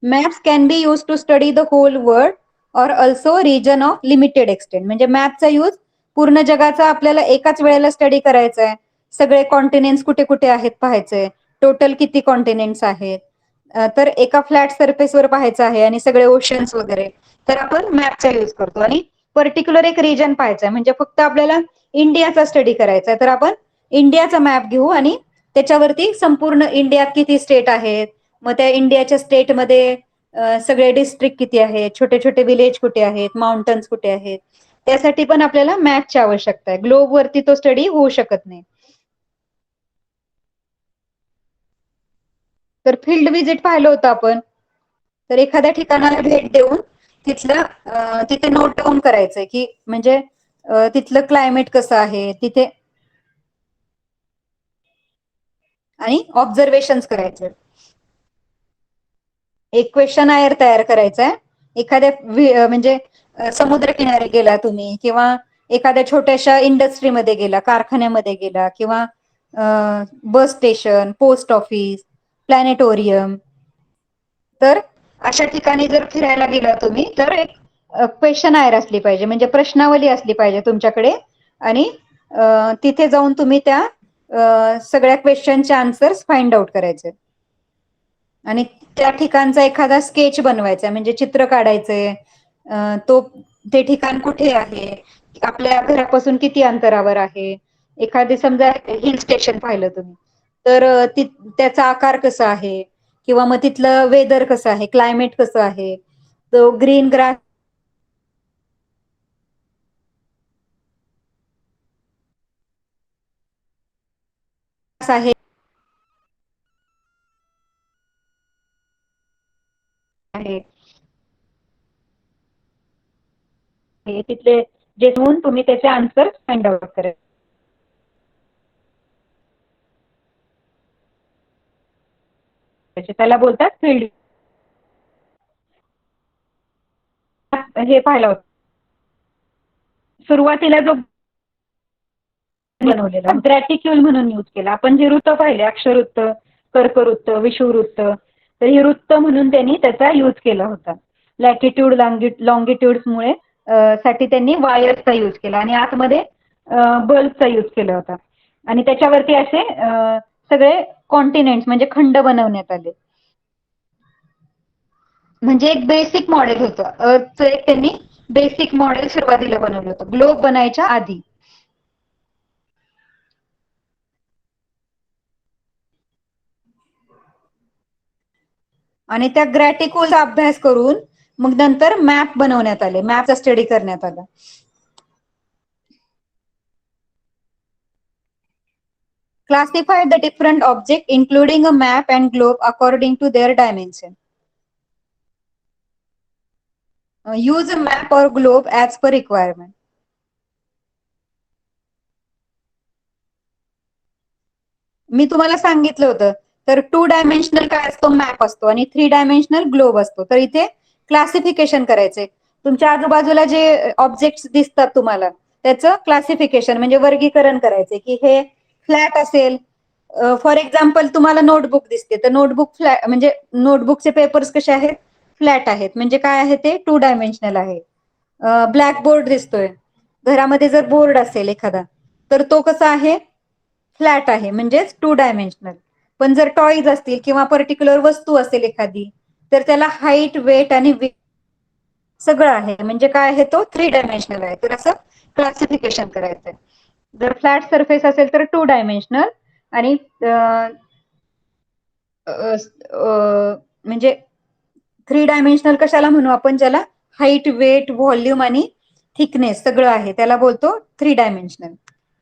Maps can be used to study the whole world or also region of limited extent. म्हणजे मॅपचा यूज पूर्ण जगाचा आपल्याला एकाच वेळेला स्टडी करायचा आहे, सगळे कॉन्टिनेंट्स कुठे कुठे आहेत पाहायचंय, टोटल किती कॉन्टिनेंट्स आहेत, तर एका फ्लॅट सरफेसवर पाहायचं आहे आणि सगळे ओशन्स वगैरे, तर आपण मॅपचा यूज करतो. आणि पर्टिक्युलर एक रिजन पाहायचा आहे, म्हणजे फक्त आपल्याला इंडियाचा स्टडी करायचा आहे तर आपण इंडियाचा मॅप घेऊ आणि त्याच्यावरती संपूर्ण इंडियात किती स्टेट आहेत, मग त्या इंडियाच्या स्टेटमध्ये सगळे डिस्ट्रिक्ट किती आहेत, छोटे छोटे विलेज कुठे आहेत, माउंटन्स कुठे आहेत, त्यासाठी पण आपल्याला मॅपची आवश्यकता आहे. ग्लोब वरती तो स्टडी होऊ शकत नाही. तर फील्ड व्हिजिट पाहिलं होतं आपण. तर एखाद्या ठिकाणाला भेट देऊन तिथे नोट डाऊन करायचंय की म्हणजे तिथलं क्लायमेट कसं आहे तिथे, आणि ऑब्झर्वेशन्स करायचे. एक क्वेश्चन आयर तयार करायचा आहे. एखाद्या म्हणजे समुद्र किनारी गेला तुम्ही, किंवा एखाद्या छोट्याशा इंडस्ट्रीमध्ये गेला, कारखान्यामध्ये गेला, किंवा bus station, post office, planetarium, तर अशा ठिकाणी जर फिरायला गेला तुम्ही तर एक क्वेश्चन आयर असली पाहिजे, म्हणजे प्रश्नावली असली पाहिजे तुमच्याकडे. आणि तिथे जाऊन तुम्ही त्या सगळ्या क्वेश्चनचे आन्सर्स फाइंड आउट करायचे. आणि त्या ठिकाणचा एखादा स्केच बनवायचा, म्हणजे चित्र काढायचंय. ते ठिकाण कुठे आहे, आपल्या घरापासून किती अंतरावर आहे. एखादे समजा हिल स्टेशन पाहिलं तुम्ही तर त्याचा आकार कसा आहे, किंवा मग तिथलं वेदर कसं आहे, क्लायमेट कसं आहे, तो ग्रीन ग्रास आहे आहे हे तिथले जे म्हणून तुम्ही त्याचे आन्सर फाइंड आउट करायचे. त्याला बोलतात फील्ड. हे पाहिलं होतं सुरुवातीला जो बनवलेला ग्रॅटिक्यूल म्हणून यूज केला. आपण जे वृत्त पाहिले, अक्षरवृत्त, कर्कवृत्त, विषुववृत्त, तर हे वृत्त म्हणून त्यांनी त्याचा यूज केला होता. लॅटिट्यूड लॉंगिट्यूड्समुळे साठी त्यांनी वायरचा यूज केला आणि आतमध्ये बल्बचा यूज केला होता आणि त्याच्यावरती असे सगळे कॉन्टिनेंट्स म्हणजे खंड बनवण्यात आले. म्हणजे एक बेसिक मॉडेल होतं अर्थचं, एक त्यांनी बेसिक मॉडेल सुरुवातीला बनवलं होतं ग्लोब बनायच्या आधी. आणि त्या ग्रॅटिक्यूलचा अभ्यास करून मग नंतर मॅप बनवण्यात आले, मॅपचा स्टडी करण्यात आला. Classify the different object including a map and globe according to their dimension. Use a map or globe as per requirement. मी तुम्हाला सांगितलं होतं, तर 2 डायमेन्शनल काय असतो, मॅप असतो, आणि 3 डायमेन्शनल ग्लोब असतो. तर इथे क्लासिफिकेशन करायचंय. तुमच्या आजूबाजूला जे ऑब्जेक्ट्स दिसतात तुम्हाला त्याचं क्लासिफिकेशन म्हणजे वर्गीकरण करायचंय की हे फ्लॅट असेल. फॉर एक्झाम्पल तुम्हाला नोटबुक दिसते, तर नोटबुक फ्लॅट म्हणजे नोटबुकचे पेपर्स कसे आहेत, फ्लॅट आहेत, म्हणजे काय आहे ते 2 डायमेन्शनल आहे. ब्लॅकबोर्ड दिसतोय, घरामध्ये जर बोर्ड असेल एखादा तर तो कसा आहे, फ्लॅट आहे, म्हणजेच 2 डायमेन्शनल. पण जर टॉईज असतील किंवा पर्टिक्युलर वस्तू असेल एखादी तर त्याला हाईट, वेट आणि सगळं आहे, म्हणजे काय आहे, तो 3 डायमेन्शनल आहे. तर असं क्लासिफिकेशन करायचंय. जर फ्लॅट सरफेस असेल तर 2 डायमेन्शनल आणि म्हणजे 3 डायमेन्शनल कशाला म्हणू आपण, ज्याला हाईट, वेट, व्हॉल्यूम आणि थिकनेस सगळं आहे त्याला बोलतो 3 डायमेन्शनल.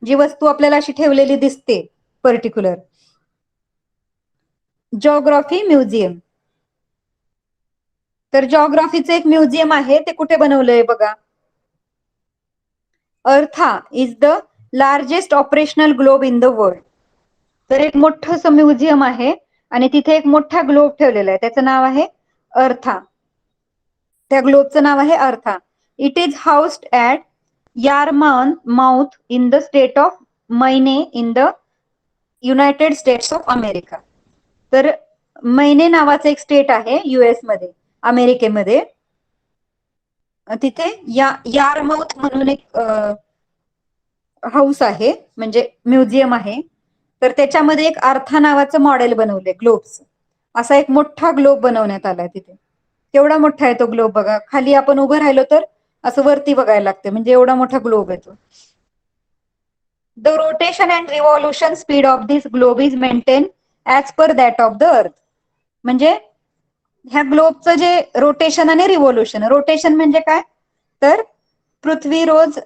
जी वस्तू आपल्याला अशी ठेवलेली दिसते पर्टिक्युलर. Geography museum. तर जिओग्राफीचं एक म्युझियम आहे, ते कुठे बनवलंय बघा. Eartha is the largest operational globe in the world. तर एक मोठंसं म्युझियम आहे आणि तिथे एक मोठा ग्लोब ठेवलेला आहे, त्याचं नाव आहे अर्था. त्या ग्लोबचं नाव आहे Eartha. It is housed at Yarmouth in the state of Maine in the United States of America. तर मैने नावाचं एक स्टेट आहे युएस मध्ये, अमेरिकेमध्ये. तिथे यारमाउथ म्हणून एक हाऊस आहे, म्हणजे म्युझियम आहे. तर त्याच्यामध्ये एक अर्था नावाचं मॉडेल बनवलंय ग्लोबचं. असा एक मोठा ग्लोब बनवण्यात आलाय तिथे. केवढा मोठा आहे तो ग्लोब बघा, खाली आपण उभं राहिलो तर असं वरती बघायला लागते, म्हणजे एवढा मोठा ग्लोब आहे तो. The rotation and revolution speed of this globe is maintain as per that of the अर्थ. म्हणजे ह्या ग्लोबचं जे रोटेशन आणि रिव्हॉल्युशन, रोटेशन म्हणजे काय, तर पृथ्वी रोज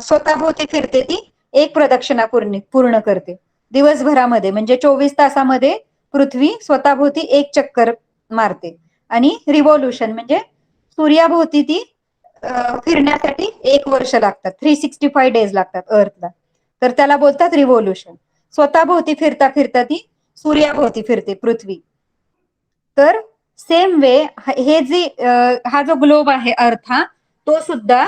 स्वतःभोवती फिरते, ती एक प्रदक्षिणा पूर्ण करते दिवसभरामध्ये, म्हणजे 24 तासामध्ये पृथ्वी स्वतःभोवती एक चक्कर मारते. आणि रिव्हॉल्युशन म्हणजे सूर्याभोवती ती फिरण्यासाठी 1 वर्ष लागतात, 365 डेज लागतात अर्थला. तर त्याला बोलतात रिव्हॉल्युशन. स्वतःभोवती फिरता फिरता ती सूर्याभोवती फिरते पृथ्वी. तर सेम वे हे जे हा जो ग्लोब आहे अर्था, तो सुद्धा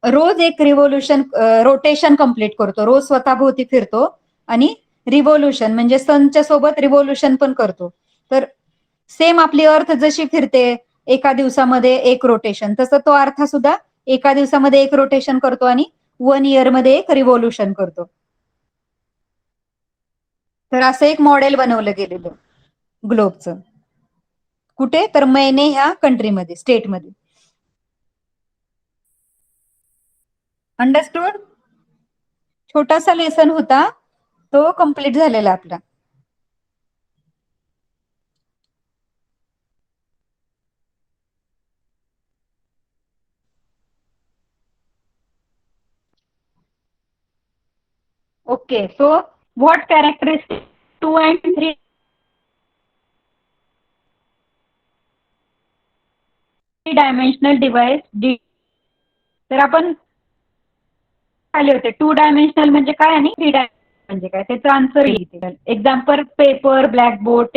रोज एक रोटेशन कंप्लीट करतो, रोज स्वतःभोवती फिरतो आणि रिव्हॉल्युशन म्हणजे सनच्या सोबत रिव्हॉल्युशन पण करतो. तर सेम आपली अर्थ जशी फिरते एका दिवसामध्ये 1 रोटेशन, तसं तो अर्था सुद्धा एका दिवसामध्ये 1 रोटेशन करतो आणि 1 इयर मध्ये 1 रिव्हॉल्युशन करतो. तर असं एक मॉडेल बनवलं गेलेलं ग्लोबचं. कुठे, तर मैने ह्या कंट्रीमध्ये, स्टेटमध्ये. अंडरस्टूड. छोटासा लेसन होता, तो कम्प्लीट झालेला आपला. Okay, so what characteristics 2 and 3 dimensional device did? तर आपण आले होते 2 डायमेन्शनल म्हणजे काय आणि 3 डायमेन्शनल म्हणजे काय त्याचं आन्सर येईल. Example paper, blackboard,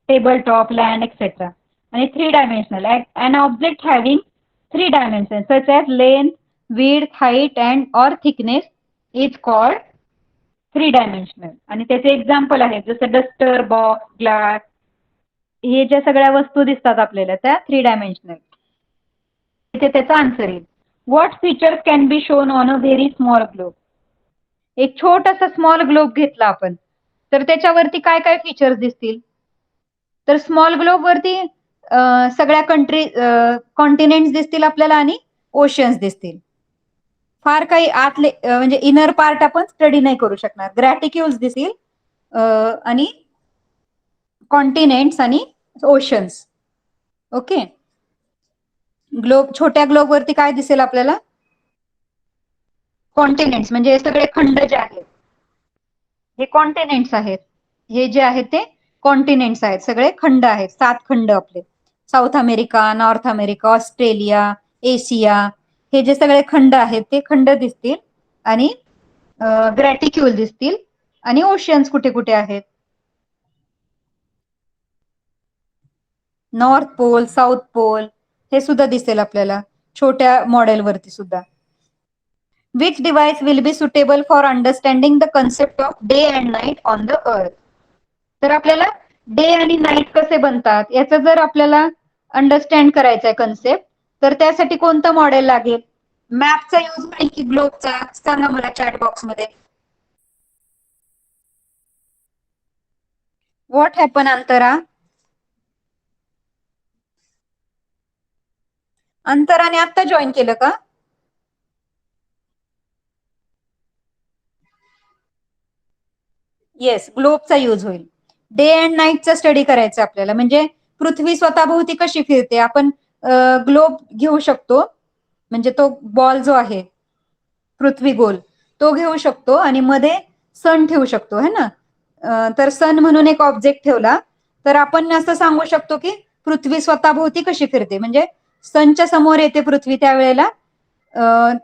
table top, land etcetera. आणि 3 dimensional an object having 3 dimensions such as length, width, height and or thickness is called 3 dimensional. आणि त्याचे एक्झाम्पल आहेत जसं डस्टर, बॉक्स, ग्लास. हे ज्या सगळ्या वस्तू दिसतात आपल्याला त्या 3 डायमेन्शनल. इथे त्याचा आन्सर येईल. What features can be shown on a very small globe? एक छोटासा स्मॉल ग्लोब घेतला आपण तर त्याच्यावरती काय काय फीचर्स दिसतील? तर स्मॉल ग्लोब वरती सगळ्या कॉन्टिनेंट्स दिसतील आपल्याला आणि ओशन्स दिसतील. फार काही आतले म्हणजे इनर पार्ट आपण स्टडी नाही करू शकणार. ग्रॅटिक्युल्स दिसतील आणि कॉन्टिनेंट्स आणि ओशन्स. ओके. ग्लोब, छोट्या ग्लोब वरती काय दिसेल आपल्याला? कॉन्टिनेंट्स म्हणजे हे सगळे खंड जे आहेत हे कॉन्टिनेंट्स आहेत. हे जे आहेत ते कॉन्टिनेंट्स आहेत, सगळे खंड आहेत. 7 खंड आपले. South America, north America, Australia, Asia, हे जे सगळे खंड आहेत ते खंड दिसतील आणि ग्रॅटिक्यूल दिसतील आणि ओशियन्स कुठे कुठे आहेत. नॉर्थ पोल, साऊथ पोल हे सुद्धा दिसेल आपल्याला छोट्या मॉडेलवरती सुद्धा. Which device will be suitable for understanding the concept of day and night on the earth? तर आपल्याला डे आणि नाईट कसे बनतात याचं जर आपल्याला अंडरस्टँड करायचं आहे कन्सेप्ट, तर त्यासाठी कोणतं मॉडेल लागेल? मॅपचा यूज होईल की ग्लोबचा? सांगा मला चॅट बॉक्स मध्ये. व्हॉट हॅपन अंतरा? अंतराने आता जॉईन केलं का? येस, ग्लोबचा यूज होईल. डे अँड नाईटचा स्टडी करायचा आपल्याला, म्हणजे पृथ्वी स्वतःभोवती कशी फिरते. आपण ग्लोब घेऊ शकतो, म्हणजे तो बॉल जो आहे पृथ्वी गोल तो घेऊ शकतो आणि मध्ये सन ठेवू शकतो है ना. तर सन म्हणून एक ऑब्जेक्ट ठेवला तर आपण असं सांगू शकतो की पृथ्वी स्वतःभोवती कशी फिरते. म्हणजे सनच्या समोर येते पृथ्वी त्यावेळेला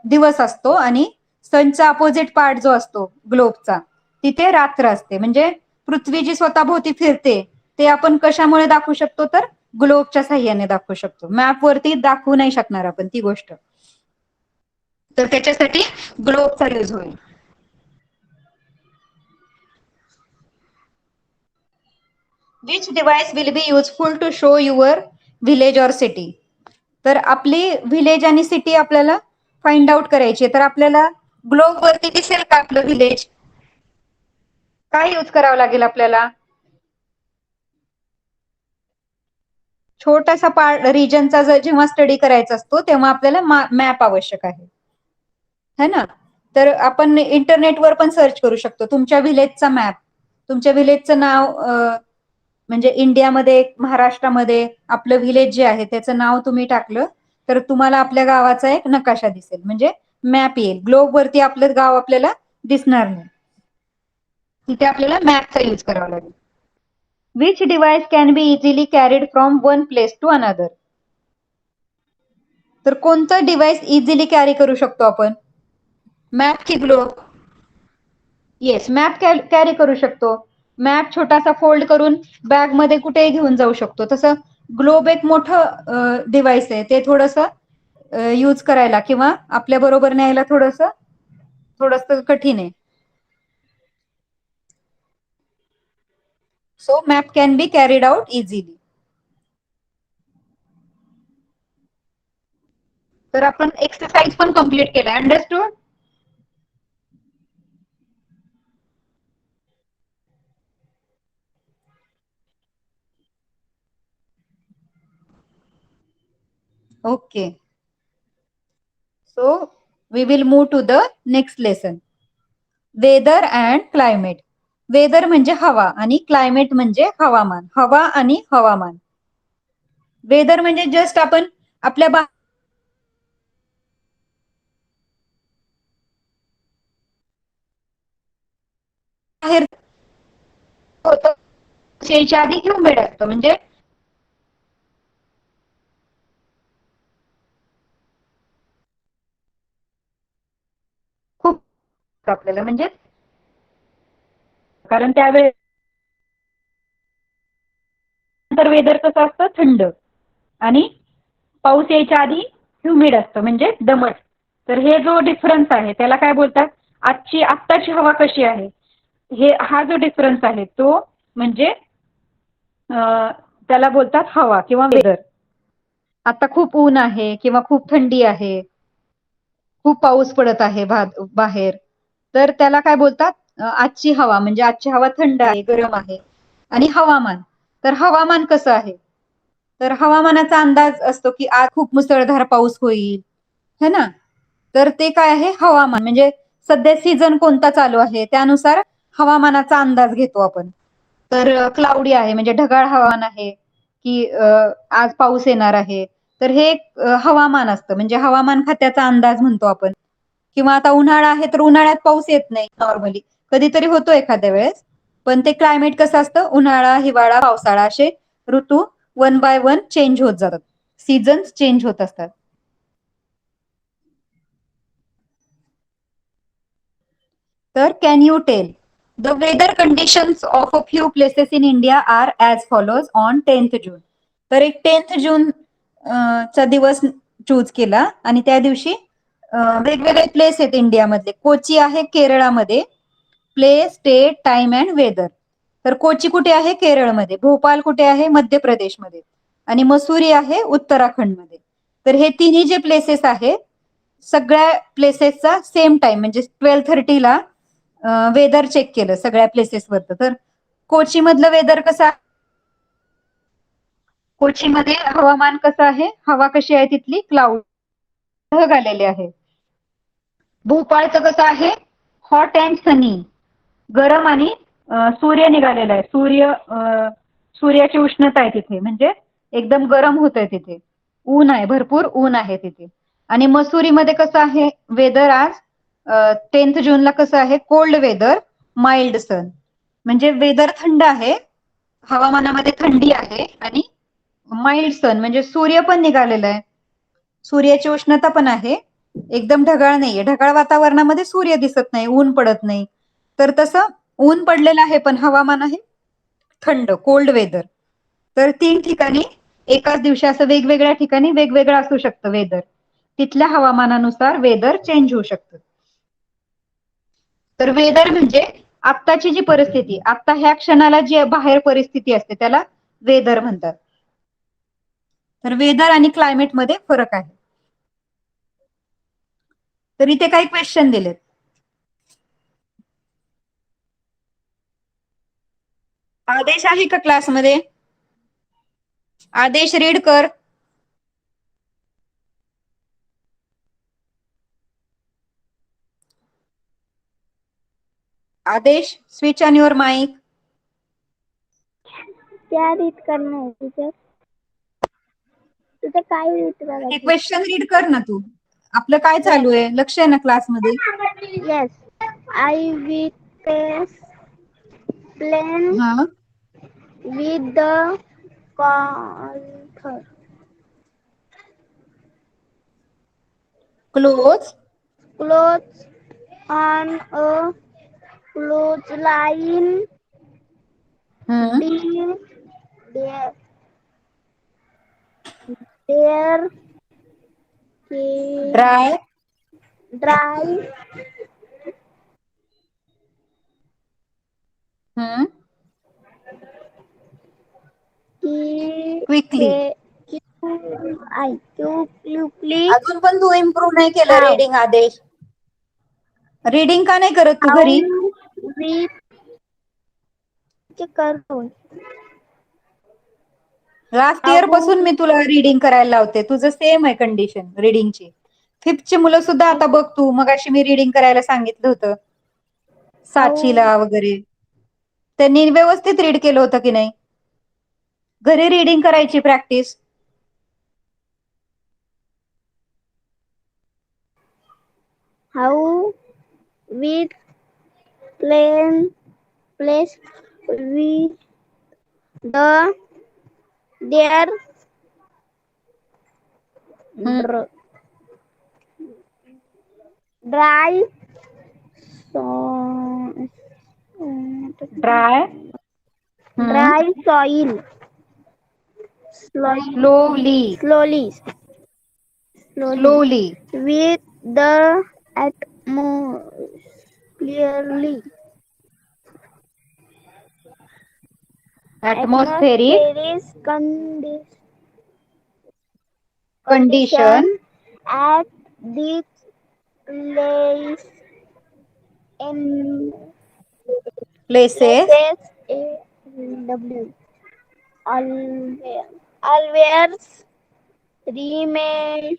दिवस असतो आणि सनचा अपोजिट पार्ट जो असतो ग्लोबचा तिथे रात्र असते. म्हणजे पृथ्वी जी स्वतःभोवती फिरते ते आपण कशामुळे दाखवू शकतो? तर ग्लोबच्या साह्याने दाखवू शकतो. मॅप वरती दाखवू नाही शकणार आपण ती गोष्ट, तर त्याच्यासाठी ग्लोबचा यूज होईल. Which device will be useful to show your village or city? तर आपली विलेज आणि सिटी आपल्याला फाइंड आउट करायची, तर आपल्याला ग्लोब वरती दिसेल का आपलं विलेज? काय यूज करावं लागेल आपल्याला? छोटासा पार्ट रिजनचा जेव्हा स्टडी करायचा असतो तेव्हा आपल्याला मॅप आवश्यक आहे, है ना. तर आपण इंटरनेटवर पण सर्च करू शकतो तुमच्या विलेजचा मॅप. तुमच्या विलेजचं नाव म्हणजे इंडियामध्ये, महाराष्ट्रामध्ये आपलं विलेज जे आहे त्याचं नाव तुम्ही टाकलं तर तुम्हाला आपल्या गावाचा एक नकाशा दिसेल, म्हणजे मॅप येईल. ग्लोब वरती आपलं गाव आपल्याला दिसणार नाही, तिथे आपल्याला मॅपचा यूज करावा लागेल. Which device can be easily carried from one place to another? तर कोणतं डिव्हाइस इझिली कॅरी करू शकतो आपण? मॅप की ग्लोब? येस, मॅप कॅरी करू शकतो. मॅप छोटासा फोल्ड करून बॅग मध्ये कुठेही घेऊन जाऊ शकतो. तसं ग्लोब एक मोठं डिव्हाइस आहे, ते थोडस यूज करायला किंवा आपल्या बरोबर न्यायला थोडस कठीण आहे. So map can be carried out easily. तर आपण एक्सरसाइज पण कम्प्लीट केला. Understood? Okay. So we will move to the next lesson. Weather and climate. Weather म्हणजे हवा आणि क्लायमेट म्हणजे हवामान. हवा आणि हवामान. वेदर म्हणजे जस्ट आपण आपल्या बाहेर होतं यायच्या आधी ह्युमिड असतं म्हणजे खूप आपल्याला म्हणजे कारण त्यावेळेस तर वेदर कसं असतं थंड आणि पाऊस यायच्या आधी ह्युमिड असतं म्हणजे दमट. तर हे जो डिफरन्स आहे त्याला काय बोलतात आत्ताची हवा कशी आहे हा जो डिफरन्स आहे तो म्हणजे त्याला बोलतात हवा किंवा वेदर. आता खूप ऊन आहे किंवा खूप थंडी आहे, खूप पाऊस पडत आहे बाहेर, तर त्याला काय बोलतात आजची हवा म्हणजे आजची हवा थंड आहे, गरम आहे. आणि हवामान, तर हवामान कसं आहे, तर हवामानाचा अंदाज असतो की आज खूप मुसळधार पाऊस होईल, है ना. तर ते काय आहे हवामान म्हणजे सध्या सीझन कोणता चालू आहे त्यानुसार हवामानाचा अंदाज घेतो आपण. तर क्लाउडी आहे म्हणजे ढगाळ हवामान आहे की आज पाऊस येणार आहे. तर हे एक हवामान असतं म्हणजे हवामान खात्याचा अंदाज म्हणतो आपण. किंवा आता उन्हाळा आहे तर उन्हाळ्यात पाऊस येत नाही नॉर्मली, कधीतरी होतो एखाद्या वेळेस. पण ते क्लायमेट कसं असतं उन्हाळा, हिवाळा, पावसाळा असे ऋतू वन बाय वन चेंज होत जातात, सीझन्स चेंज होत असतात. तर can you tell the weather conditions of a few places in India are as follows on 10th June. तर एक 10th जून चा दिवस चूज केला आणि त्या दिवशी वेगवेगळे प्लेस आहेत इंडियामधले. कोची आहे केरळामध्ये, place, state, time and weather. तर कोची कुठे आहे केरळमध्ये, भोपाळ कुठे आहे मध्य प्रदेशमध्ये, आणि मसुरी आहे उत्तराखंडमध्ये. तर हे तिन्ही जे प्लेसेस आहे सगळ्या प्लेसेसचा सेम टाइम म्हणजे 12:30ला वेदर चेक केलं सगळ्या प्लेसेसवरचं. तर कोची मधलं वेदर कसं आहे, कोची मध्ये हवामान कसं आहे, हवा कशी आहे तिथली, क्लाउड, ढग आलेले आहे. भोपाळचं कसं आहे, हॉट अँड सनी, गरम आणि सूर्य निघालेला आहे, सूर्याची उष्णता आहे तिथे म्हणजे एकदम गरम होत आहे तिथे, ऊन आहे, भरपूर ऊन आहे तिथे. आणि मसुरीमध्ये कसं आहे वेदर आज 10th जूनला कसं आहे, कोल्ड वेदर, माइल्ड सन, म्हणजे वेदर थंड आहे, हवामानामध्ये थंडी आहे आणि माइल्ड सन म्हणजे सूर्य पण निघालेला आहे, सूर्याची उष्णता पण आहे, एकदम ढगाळ नाहीये, ढगाळ वातावरणामध्ये सूर्य दिसत नाही, ऊन पडत नाही. तर तसं ऊन पडलेलं आहे पण हवामान आहे थंड, कोल्ड वेदर. तर 3 ठिकाणी एकाच दिवशी असं वेगवेगळ्या ठिकाणी वेगवेगळं असू शकतं वेदर, तिथल्या हवामानानुसार वेदर चेंज होऊ शकतं. तर वेदर म्हणजे आत्ताची जी परिस्थिती, आता ह्या क्षणाला जी बाहेर परिस्थिती असते त्याला वेदर म्हणतात. तर वेदर आणि क्लायमेट मध्ये फरक आहे. तर इथे काही क्वेश्चन दिलेत. आदेश आहे का क्लासमध्ये, आदेश रीड कर. आदेश स्विच ऑन युअर माइक. क्या रीड करना है टीचर, तुझे काय रीड हे करायचं? क्वेश्चन रीड कर ना तू, आपलं काय चालू आहे, लक्ष आहे ना क्लासमध्ये. येस, आय विल प्लेन हा, with the author. Close Clothes on a clothesline. Deep there, there dry dry quickly. quickly अजून पण तू इम्प्रूव्ह नाही केलं how रीडिंग. आदेश रीडिंग का नाही करत तू how घरी. we करतो. लास्ट how इयर पासून मी तुला रीडिंग करायला लावते, तुझं सेम आहे कंडिशन रीडिंगची. फिफ्थची मुलं सुद्धा आता बघ तू, मगाशी मी रीडिंग करायला सांगितलं होतं साचीला वगैरे, त्यांनी व्यवस्थित रीड केलं होतं की नाही. घरी रीडिंग करायची practice. how we plan place with their hmm. dry so, dry dry soil slowly, slowly slowly, slowly slowly with the atmosphere atmospheric condition condition at this place in places places AW always, always remaining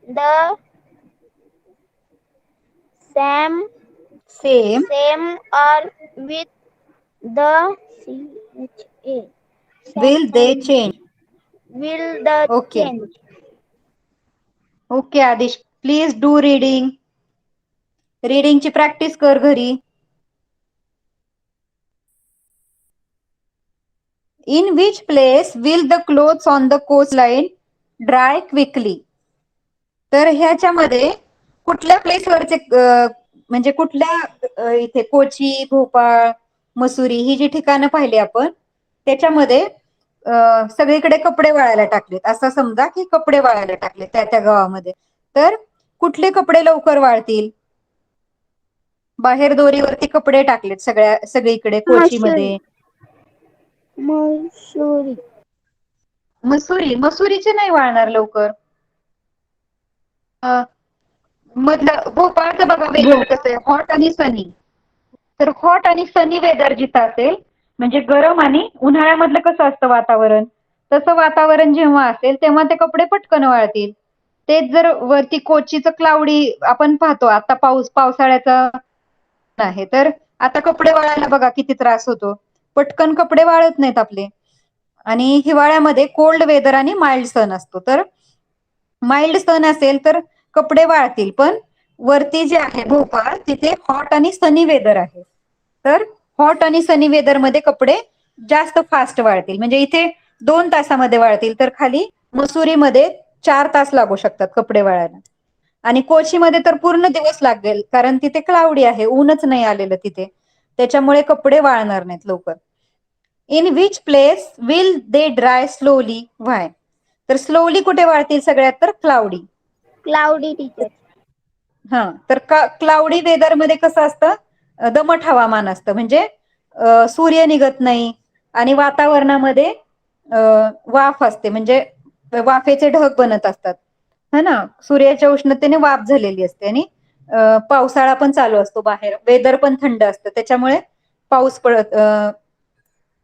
the same same or with the CHA same will they or change. will the okay change. Okay Aadish, please do reading. रीडिंगची प्रॅक्टिस कर घरी. In which place will the clothes on the coast line dry quickly. तर ह्याच्यामध्ये कुठल्या प्लेसवरचे म्हणजे कुठल्या इथे कोची, भोपाळ, मसुरी ही जी ठिकाणं पाहिली आपण त्याच्यामध्ये सगळीकडे कपडे वाळायला टाकलेत. असं समजा की कपडे वाळायला टाकले त्या त्या गावामध्ये. तर कुठले कपडे लवकर वाळतील? बाहेर दोरीवरती कपडे टाकलेत सगळीकडे कोचीमध्ये. Missouri. मसुरीचे नाही वाळणार लवकर. मधलं भोपाळचं बघा वेदर कसं आहे, हॉट आणि सनी. तर हॉट आणि सनी वेदर जिथं असेल म्हणजे गरम आणि उन्हाळ्यामधलं कसं असतं वातावरण, तसं वातावरण जेव्हा असेल तेव्हा ते कपडे पटकन वाळतील. तेच जर वरती कोचीचं क्लाउडी आपण पाहतो आता पावसाळ्याचा आहे, तर आता कपडे वाळायला बघा किती त्रास होतो. पटकन कपडे वाळत नाहीत आपले. आणि हिवाळ्यामध्ये कोल्ड वेदर आणि माइल्ड सन असतो. तर माइल्ड सन असेल तर कपडे वाळतील, पण वरती जे आहे भोपाळ तिथे हॉट आणि सनी वेदर आहे. तर हॉट आणि सनी वेदर मध्ये कपडे जास्त फास्ट वाळतील. म्हणजे इथे 2 तासामध्ये वाळतील, तर खाली मसुरीमध्ये 4 तास लागू शकतात कपडे वाळायला. आणि कोचीमध्ये तर पूर्ण दिवस लागेल, कारण तिथे क्लाउडी आहे, ऊनच नाही आलेलं तिथे. त्याच्यामुळे कपडे वाळणार नाहीत लवकर. In which place will they dry slowly why. तर स्लोली कुठे वाळतील सगळ्यात, तर क्लाउडी. Cloudy teacher. हा, तर क्लाउडी वेदर मध्ये कसं असतं, दमट हवामान असतं. म्हणजे सूर्य निघत नाही आणि वातावरणामध्ये वाफ असते, म्हणजे वाफेचे ढग बनत असतात. है ना, सूर्याच्या उष्णतेने वाफ झालेली असते आणि पावसाळा पण चालू असतो बाहेर, वेदर पण थंड असतं. त्याच्यामुळे पाऊस पडत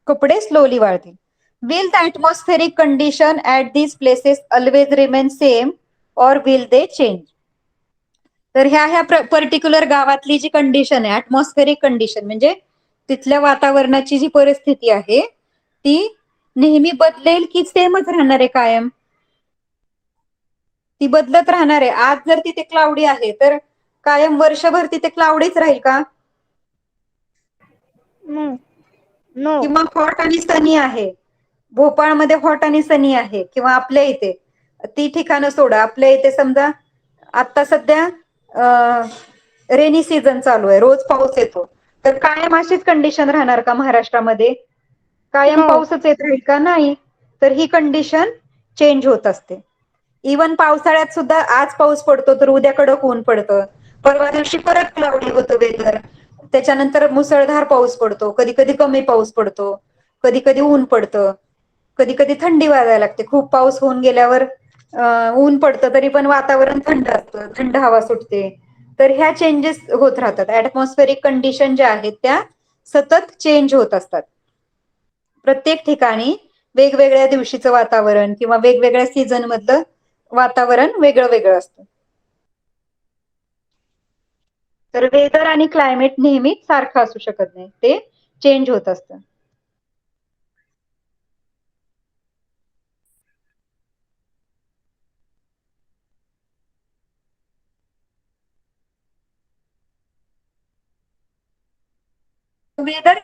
कपडे स्लोली वाळतील. Will the atmospheric condition at these places always remain same और विल दे चेंज. तर ह्या पर्टिक्युलर गावातली जी कंडिशन आहे, ॲटमॉस्फेरिक कंडिशन म्हणजे तिथल्या वातावरणाची जी परिस्थिती आहे ती नेहमी बदलेल की सेमच राहणार आहे कायम? ती बदलत राहणार आहे. आज जर तिथे क्लाउडी आहे तर कायम वर्षभर तिथे क्लाउडीच राहील का? No. No. किंवा हॉट आणि सनी आहे, भोपाळमध्ये हॉट आणि सनी आहे, किंवा आपल्या इथे ती ठिकाणं सोडा, आपल्या इथे समजा आता सध्या रेनी सीझन चालू आहे, रोज पाऊस येतो, तर कायम अशीच कंडिशन राहणार का महाराष्ट्रामध्ये? कायम No. पाऊसच येत राहील का? नाही. तर ही कंडिशन चेंज होत असते. इवन पावसाळ्यात सुद्धा आज पाऊस पडतो तर उद्या कडक ऊन पडतं, परवा दिवशी परत क्लाउडी होतं वेदर, त्याच्यानंतर मुसळधार पाऊस पडतो, कधी कधी कमी पाऊस पडतो, कधी कधी ऊन पडतं, कधी कधी थंडी वाजायला लागते. खूप पाऊस होऊन गेल्यावर ऊन पडतं तरी पण वातावरण थंड असतं, थंड हवा सुटते. तर ह्या चेंजेस होत राहतात. ऍटमॉस्फेरिक कंडिशन ज्या आहेत त्या सतत चेंज होत असतात. प्रत्येक ठिकाणी वेगवेगळ्या दिवशीचं वातावरण किंवा वेगवेगळ्या सीझन मधलं वातावरण वेगळं वेगळं असतं. तर वेदर आणि क्लायमेट नेहमीच सारखं असू शकत नाही, ते चेंज होत असतं. weather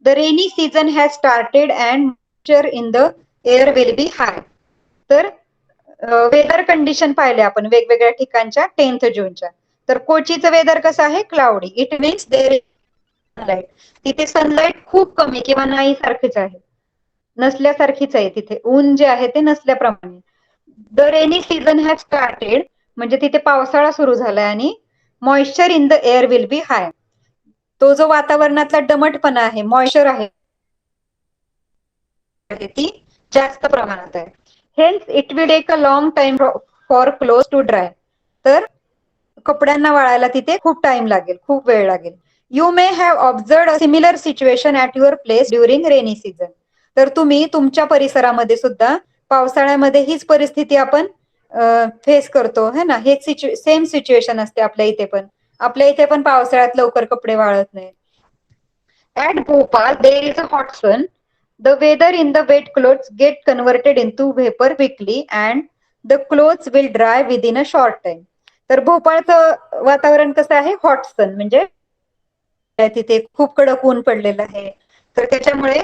the rainy season has started and moisture in the air will be high. तर वेदर कंडिशन पाहिले आपण वेगवेगळ्या ठिकाणच्या 10th जूनच्या. तर कोचीचं वेदर कसं आहे? Cloudy. It means there is sunlight. तिथे सनलाईट खूप कमी किंवा नाही सारखीच आहे, नसल्यासारखीच आहे तिथे. ऊन जे आहे ते नसल्याप्रमाणे. The rainy season has started म्हणजे तिथे पावसाळा सुरू झालाय आणि moisture in the air will be high. तो जो वातावरणातला दमटपणा आहे, मॉइश्चर आहे, ती जास्त प्रमाणात आहे. Hence it will take a long time for cloth to dry. तर कपड्यांना वाळायला तिथे खूप टाइम लागेल, खूप वेळ लागेल. You may have observed a similar situation at your place during rainy season. तर तुम्ही तुमच्या परिसरामध्ये सुद्धा पावसाळ्यामध्ये हीच परिस्थिती आपण फेस करतो है ना. हेच सेम सिच्युएशन असते आपल्या इथे पण. आपल्या इथे पण पावसाळ्यात लवकर कपडे वाळत नाही. At Bhopal there is a hot sun. The weather in the wet clothes get converted into vapor quickly and the clothes will dry within a short time. तर भोपाळचं वातावरण कसं आहे? हॉट सन म्हणजे तिथे खूप कडक ऊन पडलेलं आहे. तर त्याच्यामुळे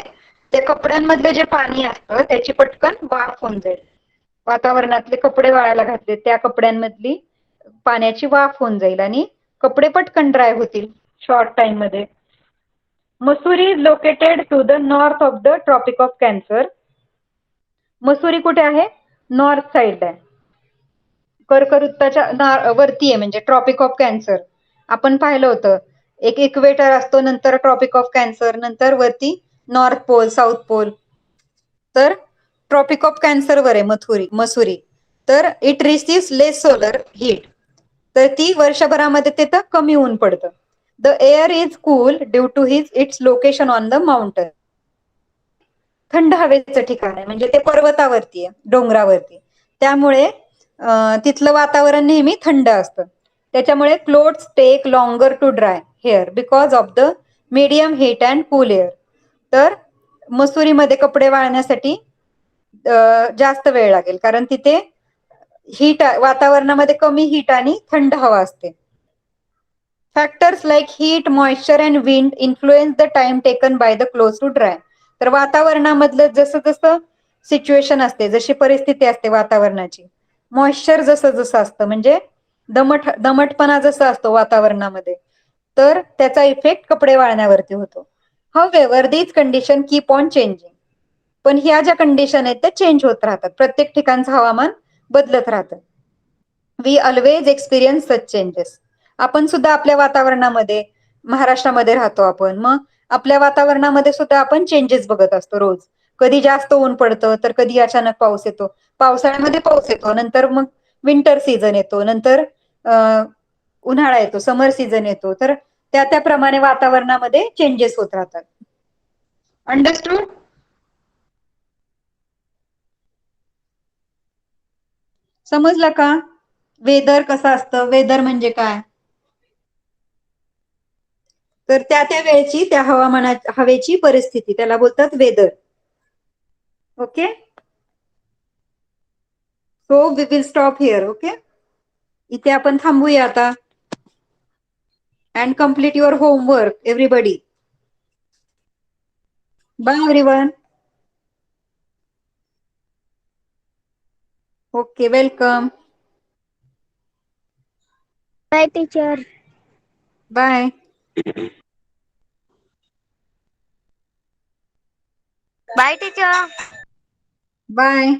त्या कपड्यांमधले जे पाणी असतं त्याची पटकन वाफ होऊन जाईल. वातावरणातले कपडे वाळायला घातले त्या कपड्यांमधली पाण्याची वाफ होऊन जाईल आणि कपडे पटकन ड्राय होतील शॉर्ट टाइम मध्ये. Mussoorie is located to the north of the tropic of cancer. Mussoorie कुठे आहे? नॉर्थ साइडला आहे, कर्कवृत्ताच्या वरती आहे, म्हणजे ट्रॉपिक ऑफ कॅन्सर. आपण पाहिलं होतं एक इक्वेटर असतो, नंतर ट्रॉपिक ऑफ कॅन्सर, नंतर वरती नॉर्थ पोल, साऊथ पोल. तर ट्रॉपिक ऑफ कॅन्सर वर आहे मसुरी. तर it receives less solar heat. तर ती वर्षभरामध्ये तिथं कमी ऊन पडतं. The air is cool due to its location on the mountain. थंड हवेचं ठिकाण आहे म्हणजे ते पर्वतावरती आहे, डोंगरावरती. त्यामुळे तिथलं वातावरण नेहमी थंड असतं. त्याच्यामुळे clothes take longer to dry here because of the medium heat and cool air. तर मसुरीमध्ये कपडे वाळण्यासाठी जास्त वेळ लागेल कारण तिथे वातावरणामध्ये कमी हीट आणि थंड हवा असते. Factors like heat, moisture and wind influence the time taken by the clothes to dry. तर वातावरणामधलं जसं जसं सिच्युएशन असते, जशी परिस्थिती असते वातावरणाची, मॉइश्चर जसं जसं असतं म्हणजे दमटपणा जसा असतो वातावरणामध्ये, तर त्याचा इफेक्ट कपडे वाळण्यावरती होतो. However these condition keep on changing. पण ह्या ज्या कंडिशन आहेत त्या चेंज होत राहतात, प्रत्येक ठिकाणचं हवामान बदलत राहतं. We always experience such changes. आपण सुद्धा आपल्या वातावरणामध्ये, महाराष्ट्रामध्ये राहतो आपण, मग आपल्या वातावरणामध्ये सुद्धा आपण चेंजेस बघत असतो रोज. कधी जास्त ऊन पडतं तर कधी अचानक पाऊस येतो. पावसाळ्यामध्ये पाऊस येतो, नंतर मग विंटर सीझन येतो, नंतर उन्हाळा येतो, समर सीझन येतो. तर त्याप्रमाणे वातावरणामध्ये चेंजेस होत राहतात. अंडरस्टूड? समजलं का? वेदर कसं असतं, वेदर म्हणजे काय? तर त्या वेळची त्या हवेची परिस्थिती त्याला बोलतात weather. Okay, so we will stop here. Okay, इथे आपण थांबूया आता. And complete your homework everybody. Bye everyone. Okay, welcome. Bye, teacher. Bye. Bye, teacher. Bye.